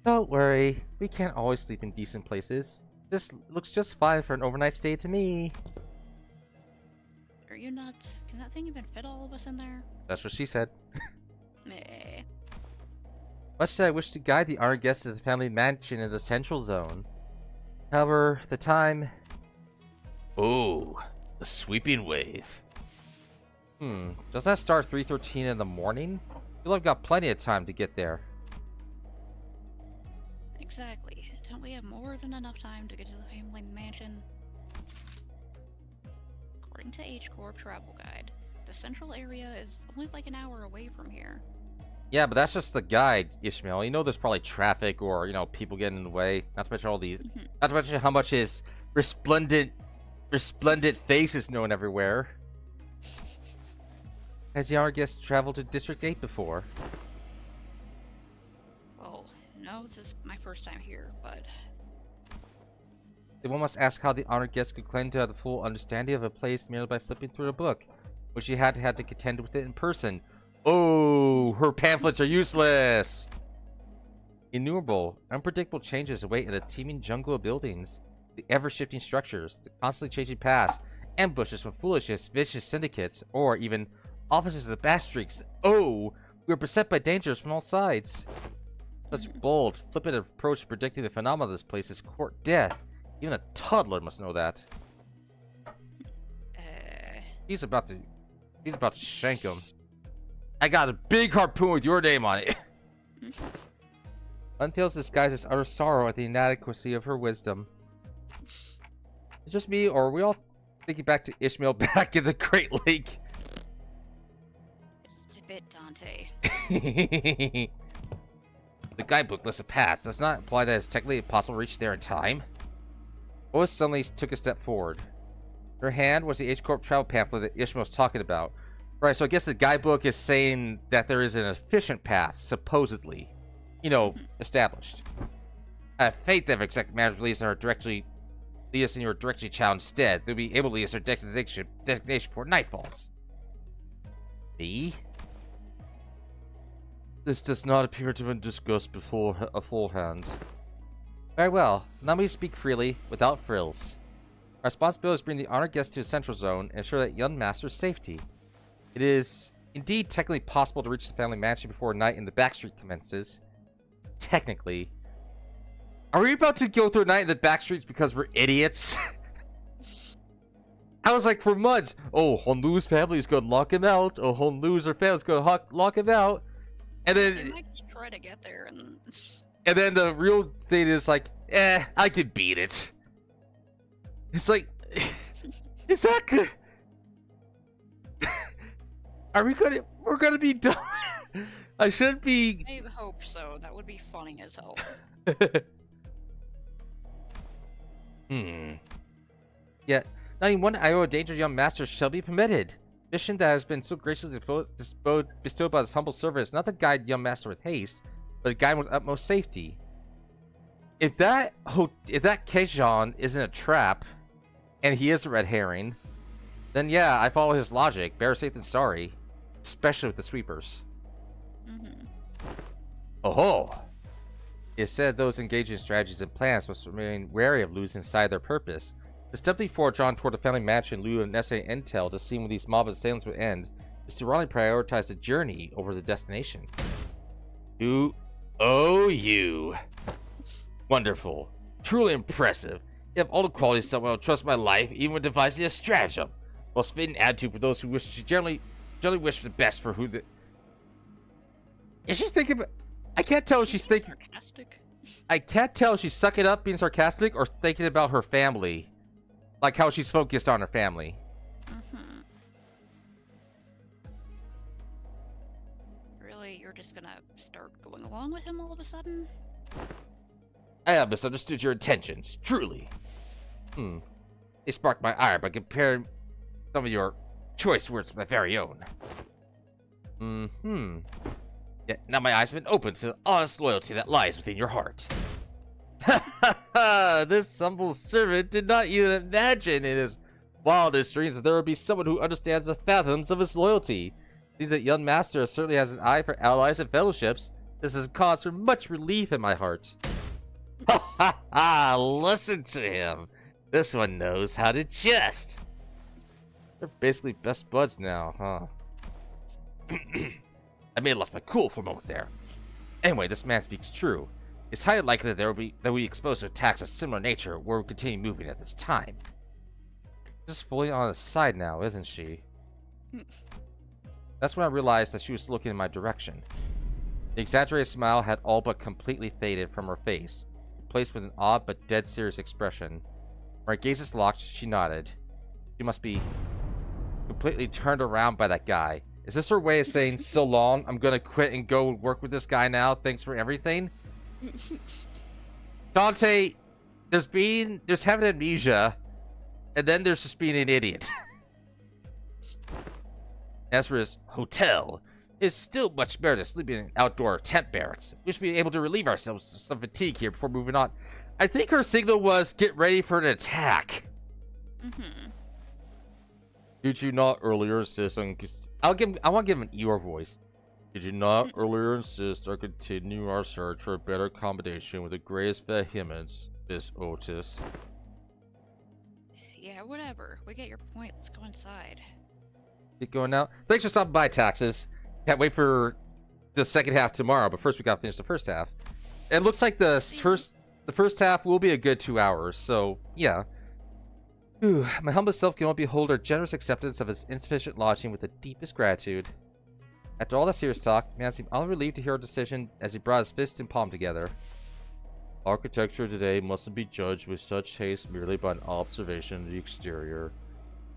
Don't worry, we can't always sleep in decent places. This looks just fine for an overnight stay to me. Are you nuts? Can that thing even fit all of us in there? That's what she said. Meh. Much as I wish to guide the honored guests to the family mansion in the central zone. However, the time... Oh, the sweeping wave. Does that start 3:13 in the morning? I feel I've got plenty of time to get there. Exactly. Don't we have more than enough time to get to the family mansion? According to H-Corp Travel Guide, the central area is only like an hour away from here. Yeah, but that's just the guide, Ishmael. You know there's probably traffic or, people getting in the way. Not to mention all these... Not to mention how much his resplendent face is known everywhere. Has the honored guest traveled to District 8 before? Well, no, this is my first time here, but... Then one must ask how the honored guest could claim to have the full understanding of a place merely by flipping through a book, which she had to contend with it in person. Oh, her pamphlets are useless! Innumerable, unpredictable changes await in the teeming jungle of buildings. The ever-shifting structures, the constantly changing paths, ambushes from foolish, vicious syndicates, or even officers of the Bastreaks. Oh, we are beset by dangers from all sides. Such bold, flippant approach to predicting the phenomena of this place is court death. Even a toddler must know that. He's about to shank him. I got a big harpoon with your name on it. Untails disguises utter sorrow at the inadequacy of her wisdom. It's just me, or are we all thinking back to Ishmael back in the Great Lake? Just a bit, Dante. The guidebook lists a path. Does not imply that it's technically possible to reach there in time. Lois suddenly took a step forward. In her hand was the H-Corp travel pamphlet that Ishmael was talking about. Right, so I guess the guidebook is saying that there is an efficient path, supposedly. You know, established. I have faith that if executive managers lead us in your directly challenged stead, they'll be able to lead us our designation before night falls. Me? This does not appear to have been discussed beforehand. Very well. Now we speak freely, without frills. Our responsibility is to bring the honored guest to the central zone and ensure that young master's safety. It is indeed technically possible to reach the family mansion before night in the back street commences. Technically. Are we about to go through a night in the back streets because we're idiots? I was like, for months, oh, Honlu's family is going to lock him out. Oh, Honlu's family is going to lock him out. And They then, might just try to get there and... and then the real thing is like, I could beat it. It's like, is that good? Are we gonna? We're gonna be done. I shouldn't be. I hope so. That would be funny as hell. Yet, not even one iota of danger, young master shall be permitted. Mission that has been so graciously bestowed by this humble servant is not to guide young master with haste, but to guide him with utmost safety. If that Keijon isn't a trap, and he is a red herring, then yeah, I follow his logic. Better safe than sorry, especially with the sweepers. Oh, it said those engaged in strategies and plans must remain wary of losing sight of their purpose. The step before drawn toward the family mansion in lieu of necessary intel to see when these mob assailants would end is to wrongly prioritize the journey over the destination. You. Wonderful. Truly impressive. You have all the qualities someone will trust my life, even when devising a stratagem. Most fitting attitude for those who wish to generally wish for the best for who the... Is she thinking about... I can't tell if she's thinking... Sarcastic? I can't tell if she's sucking up being sarcastic or thinking about her family. Like how she's focused on her family. Really? You're just gonna start going along with him all of a sudden? I have misunderstood your intentions, truly. They sparked my ire by comparing some of your choice words to my very own. Yet now my eyes have been opened to the honest loyalty that lies within your heart. This humble servant did not even imagine in his wildest dreams that there would be someone who understands the fathoms of his loyalty. Seems that young master certainly has an eye for allies and fellowships. This is cause for much relief in my heart. Listen to him. This one knows how to jest. They're basically best buds now, huh? I may have lost my cool for a moment there. Anyway, this man speaks true. It's highly likely that we be exposed to attacks of similar nature where we continue moving at this time. Just fully on his side now, isn't she? That's when I realized that she was looking in my direction. The exaggerated smile had all but completely faded from her face, replaced with an odd but dead serious expression. When our gazes locked, she nodded. She must be completely turned around by that guy. Is this her way of saying, so long, I'm gonna quit and go work with this guy now, thanks for everything? Dante, there's having amnesia, and then there's just being an idiot. As for his hotel, it's still much better than sleeping in outdoor tent barracks. We should be able to relieve ourselves of some fatigue here before moving on. I think her signal was get ready for an attack. Did you not earlier insist on... I want to give him an Eeyore voice. Did you not earlier insist on continue our search for a better combination with the greatest vehemence, Miss Otis? Yeah, whatever. We get your point. Let's go inside. Get going now. Thanks for stopping by, Taxes. Can't wait for the second half tomorrow, but first we gotta finish the first half. It looks like the The first half will be a good 2 hours, so yeah. Whew, my humble self can only behold our generous acceptance of his insufficient lodging with the deepest gratitude. After all the serious talk, the man seemed unrelieved to hear our decision as he brought his fist and palm together. Architecture today mustn't be judged with such haste merely by an observation of the exterior.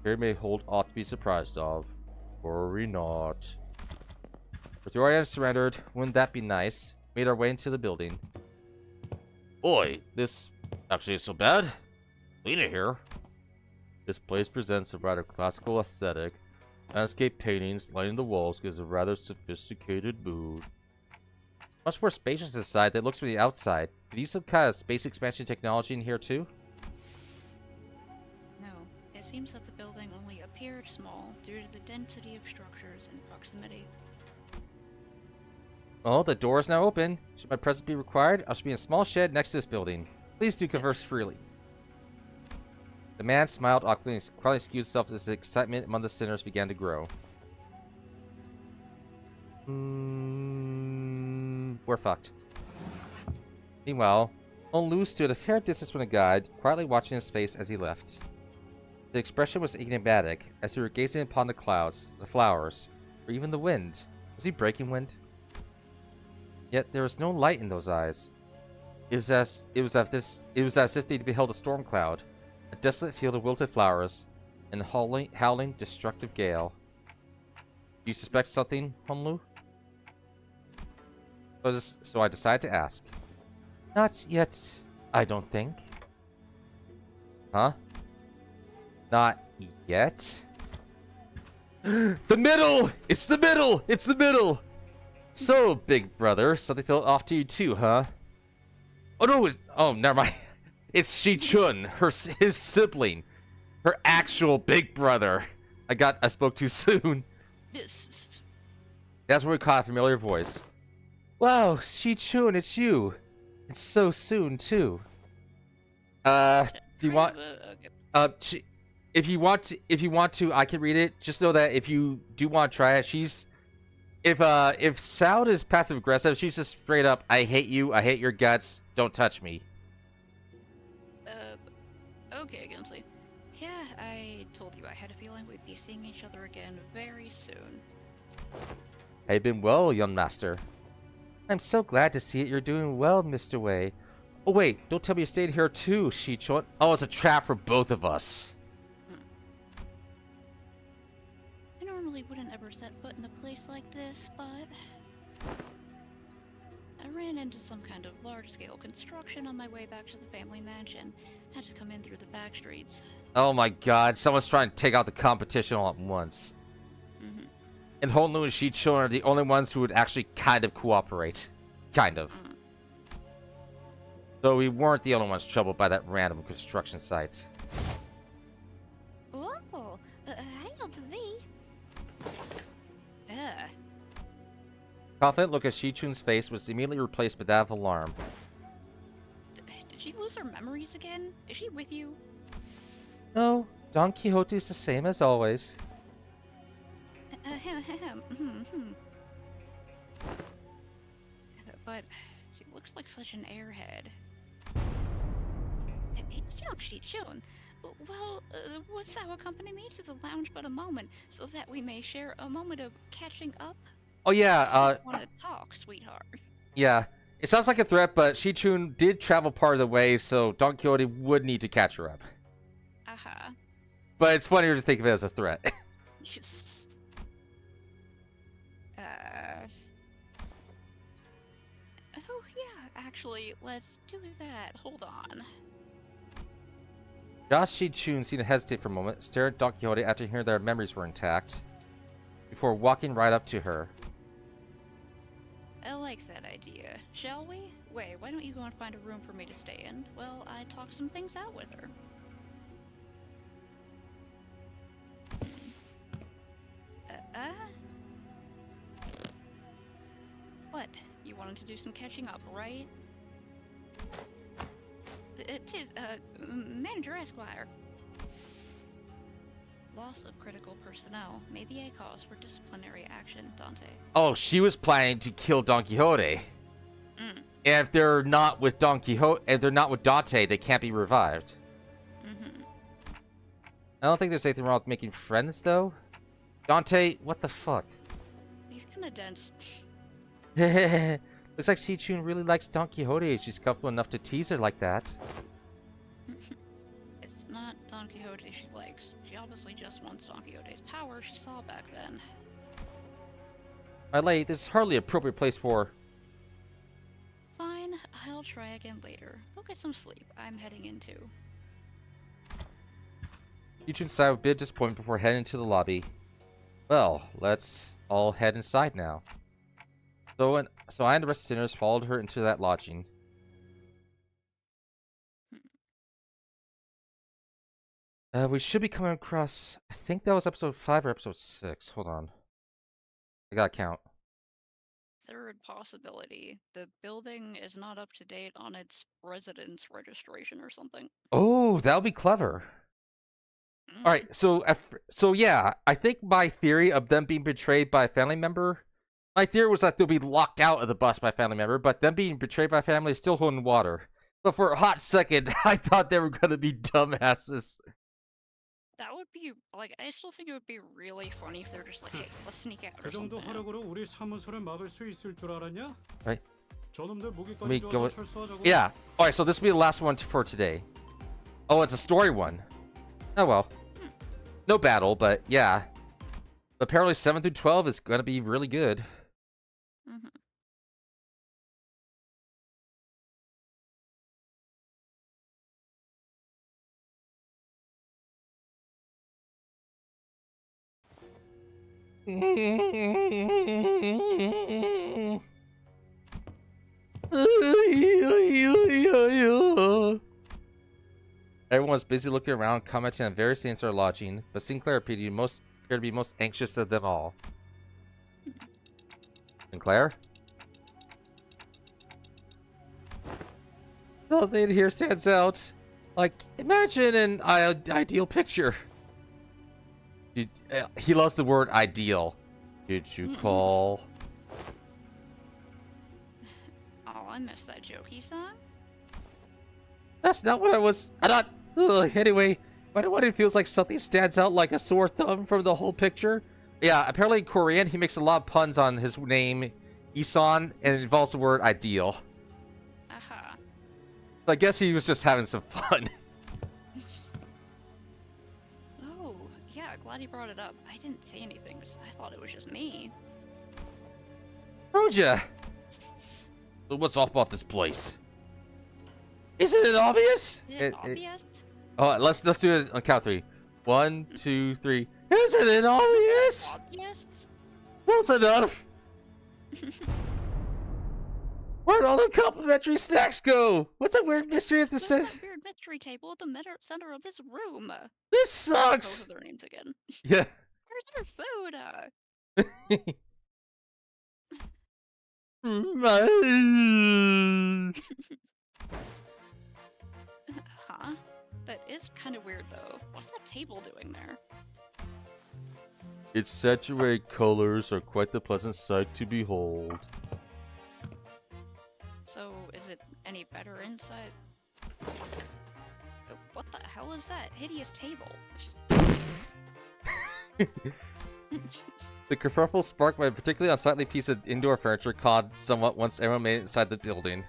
Here may hold aught to be surprised of. Worry not. With your items surrendered, wouldn't that be nice? Made our way into the building. Oi, this actually is so bad. Lena here. This place presents a rather classical aesthetic. Landscape paintings lining the walls gives a rather sophisticated mood. Much more spacious inside than it looks from the outside. Did you use some kind of space expansion technology in here too? No, it seems that the building only appeared small due to the density of structures and proximity. Oh, the door is now open. Should my presence be required, I should be in a small shed next to this building. Please do converse freely. The man smiled awkwardly and quietly excused himself as his excitement among the sinners began to grow. We're fucked. Meanwhile, Lu stood a fair distance from the guide, quietly watching his face as he left. The expression was enigmatic, as he were gazing upon the clouds, the flowers, or even the wind. Was he breaking wind? Yet there was no light in those eyes. It was as if they beheld a storm cloud, a desolate field of wilted flowers, and a howling, destructive gale. Do you suspect something, Honlu? So I decided to ask. Not yet, I don't think. Huh? Not yet? The middle! It's the middle! It's the middle! So, big brother, something fell off to you too, huh? Oh no, oh, never mind. It's Shi-chun, his sibling. Her actual big brother. I spoke too soon. This. That's where we caught a familiar voice. Wow, Shi-chun, it's you. It's so soon, too. Do you want... Okay. If you want to, I can read it. Just know that if you do want to try it, if Sound is passive aggressive, she's just straight up, I hate you, I hate your guts, don't touch me. Okay, Ginsley. Yeah, I told you I had a feeling we'd be seeing each other again very soon. I've been well, young master. I'm so glad to see it. You're doing well, Mr. Wei. Oh wait, don't tell me you stayed here too, Shi-chun. Oh, it's a trap for both of us. I normally wouldn't ever set foot in a place like this, but I ran into some kind of large-scale construction on my way back to the family mansion. Had to come in through the back streets. Oh my god, someone's trying to take out the competition all at once. Mm-hmm. And Honlu and Shi-chun are the only ones who would actually kind of cooperate. Kind of. Though we weren't the only ones troubled by that random construction site. Whoa! Hail to thee! Confident look at Shi-chun's face was immediately replaced by that of alarm. Did she lose her memories again? Is she with you? No, Don Quixote is the same as always. But she looks like such an airhead. Young Shi-chun, well, wouldst thou accompany me to the lounge but a moment, so that we may share a moment of catching up? Oh yeah, I want to talk, sweetheart. yeah. It sounds like a threat, but Shi-chun did travel part of the way, so Don Quixote would need to catch her up. Uh-huh. But it's funnier to think of it as a threat. Just... Oh, yeah, actually, let's do that. Hold on. Josh Shi-chun seemed to hesitate for a moment, stared at Don Quixote after hearing their memories were intact, before walking right up to her. I like that idea. Shall we? Wait, why don't you go and find a room for me to stay in? Well, I talked some things out with her. What? You wanted to do some catching up, right? Tis, Manager Esquire. Loss of critical personnel may be a cause for disciplinary action, Dante. Oh, she was planning to kill Don Quixote. Mm. And if they're not with Don Quixote, if they're not with Dante, they can't be revived. Mm-hmm. I don't think there's anything wrong with making friends, though. Dante, what the fuck? He's kind of dense. Looks like Si-Chun really likes Don Quixote. She's comfortable enough to tease her like that. It's not Don Quixote she likes. She obviously just wants Don Quixote's power she saw back then. My lady, this is hardly an appropriate place for... Fine, I'll try again later. Go get some sleep. I'm heading in too. Si-Chun sighed with a bit of disappointment before heading into the lobby. Well, let's all head inside now. So I and the rest of the sinners followed her into that lodging. We should be coming across... I think that was episode 5 or episode 6. Hold on. I gotta count. Third possibility. The building is not up to date on its residence registration or something. Oh, that would be clever. Mm. Alright, so yeah, I think my theory of them being betrayed by a family member... My theory was that they'll be locked out of the bus by a family member, but them being betrayed by family is still holding water. But for a hot second, I thought they were gonna be dumbasses. That would be, like, I still think it would be really funny if they're just like, hey, let's sneak out 그 or 정도 something. 화력으로 우리 사무소를 막을 수 있을 줄 알았냐? Right. 저놈들 Let me 무기까지 go 좋아서 철수하자고. Yeah. Alright, so this will be the last one for today. Oh, it's a story one. Oh well. No battle, but yeah. Apparently 7 through 12 is gonna be really good. Mm-hmm. Everyone's busy looking around, commenting on various things they're lodging, but Sinclair appeared to be most anxious of them all. Sinclair? Something here stands out. Like, imagine an ideal picture. He loves the word ideal. Did you call? Oh, I missed that jokey song. That's not what I was. I thought. Ugh, anyway, but what it feels like something stands out like a sore thumb from the whole picture. Yeah, apparently in Korean he makes a lot of puns on his name, Isan, and it involves the word ideal. Aha. So I guess he was just having some fun. Oh, yeah, glad you brought it up. I didn't say anything. I thought it was just me. Roja! So what's off about this place? Isn't it obvious? Is it obvious? Oh, let's do it on count 3. 1, 2, 3. Isn't it obvious? Obvious? Close enough. Where'd all the complimentary snacks go? What's that weird mystery at the What's center? that weird mystery table at the center of this room? This Both sucks. of their names again. Yeah. Where's our food? Huh? That is kind of weird, though. What's that table doing there? Its saturated colors are quite the pleasant sight to behold. So, is it any better inside? What the hell is that hideous table? The kerfuffle sparked by a particularly unsightly piece of indoor furniture caught somewhat once everyone made it inside the building.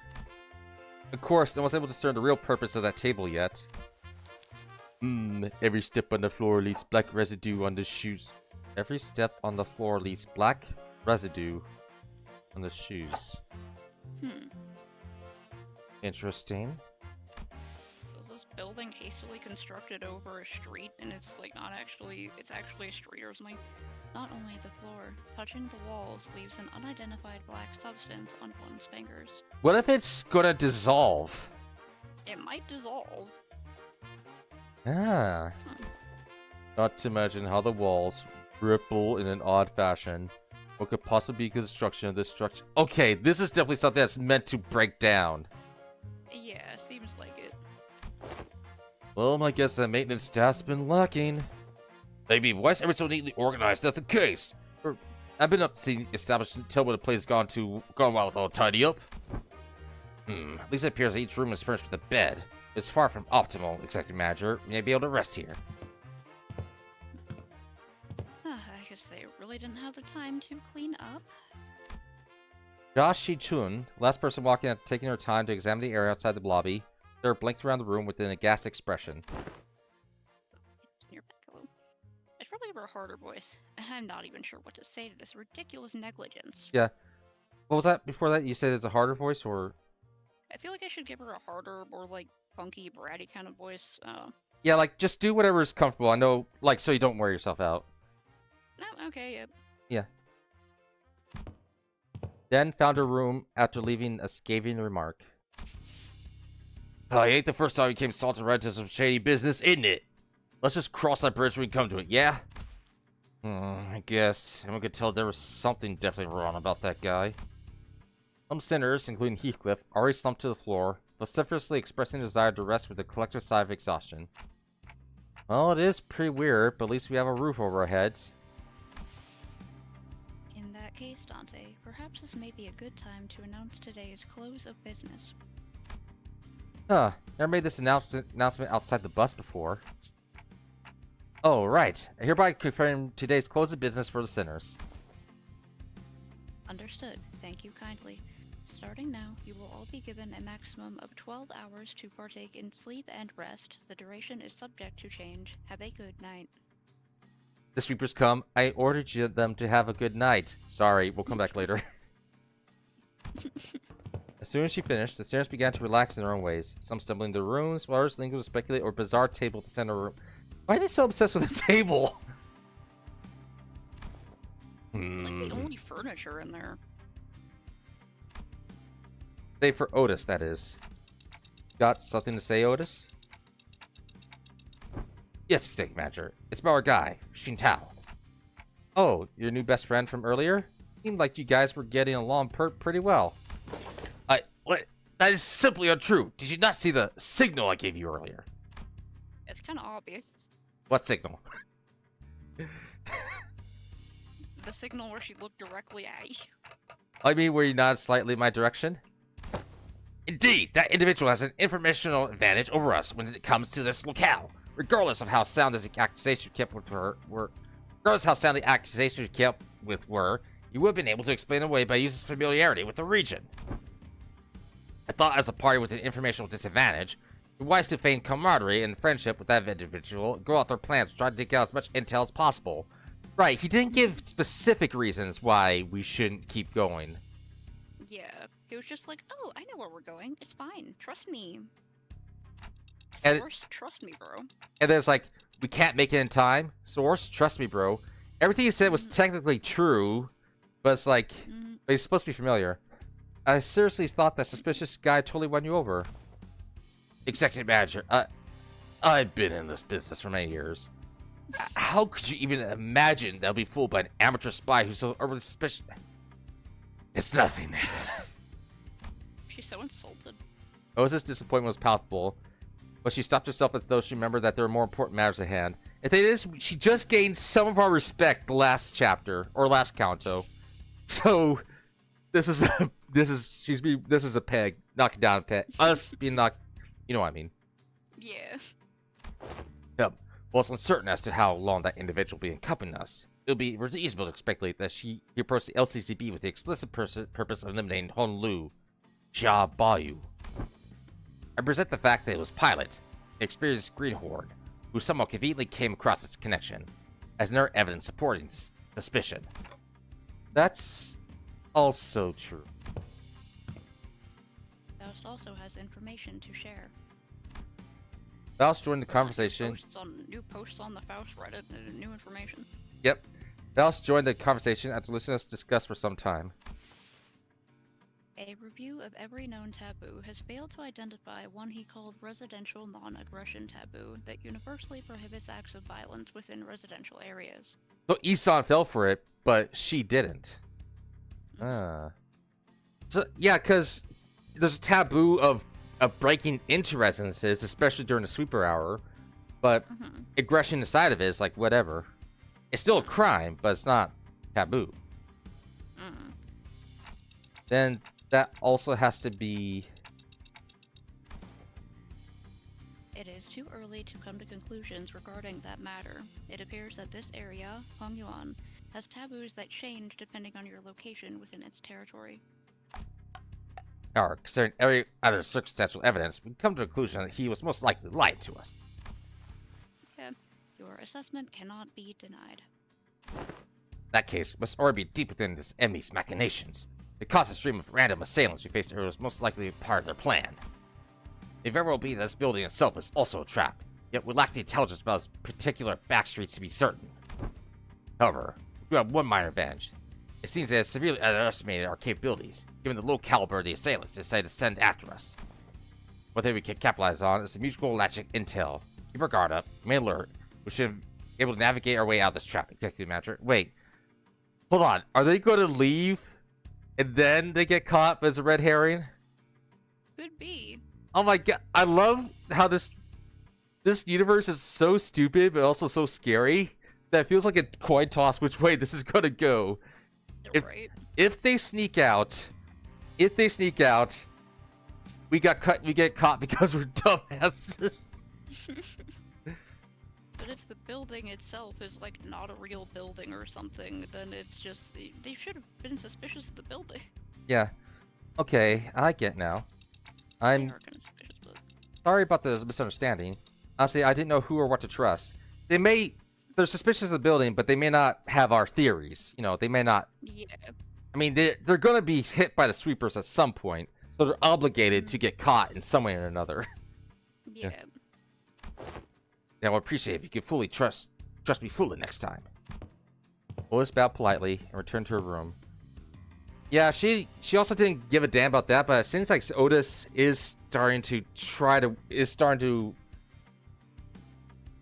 Of course, no one's able to discern the real purpose of that table yet. Every step on the floor leaves black residue on the shoes. Every step on the floor leaves black residue on the shoes. Interesting. Was this building hastily constructed over a street and it's like not actually, it's actually a street or something? Not only the floor, touching the walls leaves an unidentified black substance on one's fingers. What if it's gonna dissolve? It might dissolve. Ah. Not to mention how the walls ripple in an odd fashion. What could possibly be construction of this structure? Okay, this is definitely something that's meant to break down. Yeah, seems like it. Well, my guess that maintenance staff's been lacking. Maybe why is everything so neatly organized? That's the case. I've been up to see the establishment. Tell where the place gone wild with all tidy up. At least it appears that each room is furnished with a bed. It's far from optimal, Executive Manager. You may be able to rest here. I guess they really didn't have the time to clean up. Josh Shi-chun, last person walking out, taking her time to examine the area outside the lobby. Sarah blinked around the room with an aghast expression. I'd probably give her a harder voice. I'm not even sure what to say to this ridiculous negligence. Yeah. What was that before that? You said it's a harder voice, or? I feel like I should give her a harder, more like funky, bratty kind of voice. Yeah, like, just do whatever is comfortable. I know, like, so you don't wear yourself out. No, okay, yep. Yeah. Then found her room after leaving a scathing remark. Oh, it ain't the first time you came salted right to some shady business, isn't it? Let's just cross that bridge when we come to it, yeah? I guess. Everyone could tell there was something definitely wrong about that guy. Some sinners, including Heathcliff, already slumped to the floor, vociferously expressing a desire to rest with a collective sigh of exhaustion. Well, it is pretty weird, but at least we have a roof over our heads. In that case, Dante, perhaps this may be a good time to announce today's close of business. Huh. Never made this announcement outside the bus before. Oh, right. I hereby confirm today's close of business for the sinners. Understood. Thank you kindly. Starting now, you will all be given a maximum of 12 hours to partake in sleep and rest. The duration is subject to change. Have a good night. The sweepers come. I ordered them to have a good night. Sorry, we'll come back later. As soon as she finished, the sinners began to relax in their own ways. Some stumbling into rooms, while others lingered to speculate or bizarre table at the center of the room. Why are they so obsessed with the table? It's like the only furniture in there. Save for Otis, that is. Got something to say, Otis? Yes, Executive Manager. It's about our guy, Xintao. Oh, your new best friend from earlier? Seemed like you guys were getting along pretty well. What? That is simply untrue. Did you not see the signal I gave you earlier? It's kind of obvious. What signal? The signal where she looked directly at you. I mean, where you nodded slightly in my direction? Indeed, that individual has an informational advantage over us when it comes to this locale. Regardless of how sound the accusation kept with her, regardless of how sound the accusation kept with were, he would have been able to explain away by using his familiarity with the region. I thought, as a party with an informational disadvantage, it would be wise to feign camaraderie and friendship with that individual, go out their plans, try to dig out as much intel as possible. Right, he didn't give specific reasons why we shouldn't keep going. Yeah, he was just like, oh, I know where we're going. It's fine. Trust me. And- Source, trust me, bro. And then it's like, we can't make it in time. Source, trust me, bro. Everything he said was technically true, but it's like, but he's supposed to be familiar. I seriously thought that suspicious guy totally won you over. Executive Manager, I've been in this business for many years. How could you even imagine that I'll be fooled by an amateur spy who's so overly suspicious? It's nothing. She's so insulted. Oza's disappointment was palpable, but she stopped herself as though she remembered that there were more important matters at hand. If they did, she just gained some of our respect the last chapter, or last canto. So, this is a peg, knocking down a peg. Us being knocked, you know what I mean. Yeah. Yep. Well, it's uncertain as to how long that individual will be accompanying us. It would be reasonable to speculate that he approached the LCCB with the explicit purpose of eliminating Honlu Jia Bayu. I present the fact that it was Pilot, an experienced greenhorn, who somewhat conveniently came across this connection, as another evidence supporting suspicion. That's also true. Faust also has information to share. Faust joined the conversation. New posts on the Faust Reddit, new information. Yep. Faust joined the conversation after listening to us discuss for some time. A review of every known taboo has failed to identify one he called residential non-aggression taboo that universally prohibits acts of violence within residential areas. So Isan fell for it, but she didn't. So yeah, because there's a taboo of breaking into residences, especially during the sweeper hour, but aggression inside of it is like whatever. It's still a crime, but it's not taboo. Then that also has to be It is too early to come to conclusions regarding that matter. It appears that this area, Hongyuan, has taboos that change depending on your location within its territory. However, considering every other circumstantial evidence, we come to the conclusion that he was most likely lied to us. Yeah, your assessment cannot be denied. In that case, we must already be deep within this enemy's machinations. The constant stream of random assailants we face here was most likely part of their plan. It very well be that this building itself is also a trap, yet we lack the intelligence about its particular backstreets to be certain. However, we do have one minor advantage. It seems they have severely underestimated our capabilities, given the low caliber of the assailants they decided to send after us. One thing we can capitalize on is the mutual logic intel. Keep our guard up, remain alert. We should be able to navigate our way out of this trap, Executive Manager. Wait. Hold on. Are they going to leave and then they get caught as a red herring? Could be. Oh my god. I love how this universe is so stupid but also so scary that it feels like a coin toss which way this is going to go. If they sneak out, we get caught because we're dumbasses. But if the building itself is like not a real building or something, then it's just they should have been suspicious of the building. Yeah. Okay, I get now. They I'm are kind of suspicious of it. sorry about the misunderstanding. Honestly, I didn't know who or what to trust. They're suspicious of the building, but they may not have our theories. You know, they may not. Yeah. I mean, they're going to be hit by the sweepers at some point, so they're obligated to get caught in some way or another. Yeah. Yeah, I'll appreciate it if you could fully trust me fully next time. Lois bowed politely and returned to her room. Yeah, she also didn't give a damn about that, but it seems like Otis is starting to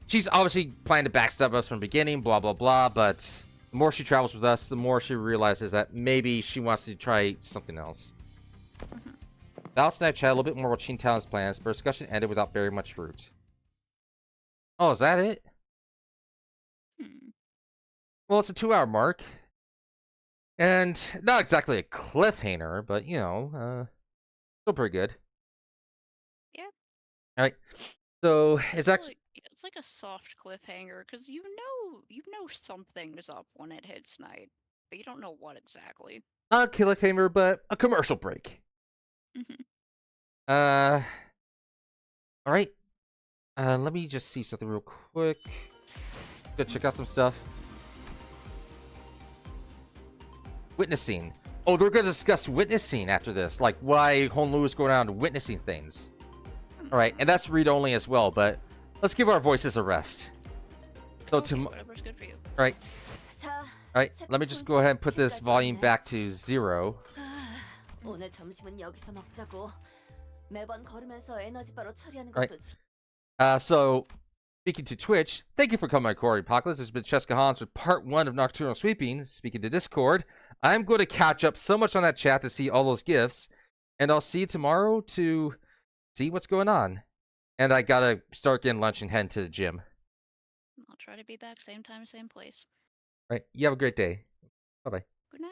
she's obviously planning to backstab us from the beginning, blah, blah, blah, but the more she travels with us, the more she realizes that maybe she wants to try something else. Dallas and I chatted a little bit more about Qingtao's plans, but our discussion ended without very much fruit. Oh, is that it? Well, it's a 2-hour mark. And not exactly a cliffhanger, but, you know, still pretty good. Yeah. Alright, so is that... It's like a soft cliffhanger, because you know something's up when it hits night, but you don't know what exactly. Not a cliffhanger, but a commercial break. Alright. Let me just see something real quick. Go check out some stuff. Witnessing. Oh, they're going to discuss witnessing after this. Like, why Honolulu is going around witnessing things. Alright, and that's read-only as well, but let's give our voices a rest. So, Whatever's good for you. Alright. Alright, let me just go ahead and put this volume back to 0. 오늘 점심은 여기서 먹자고. 매번 걸으면서 에너지바로 처리하는 Right. 것도 So, speaking to Twitch, thank you for coming to Corey Apocalypse. This has been Cheska Hans with part 1 of Nocturnal Sweeping. Speaking to Discord, I'm going to catch up so much on that chat to see all those gifts, and I'll see you tomorrow to see what's going on. And I gotta start getting lunch and head to the gym. I'll try to be back same time, same place. Right, you have a great day. Bye-bye. Good night.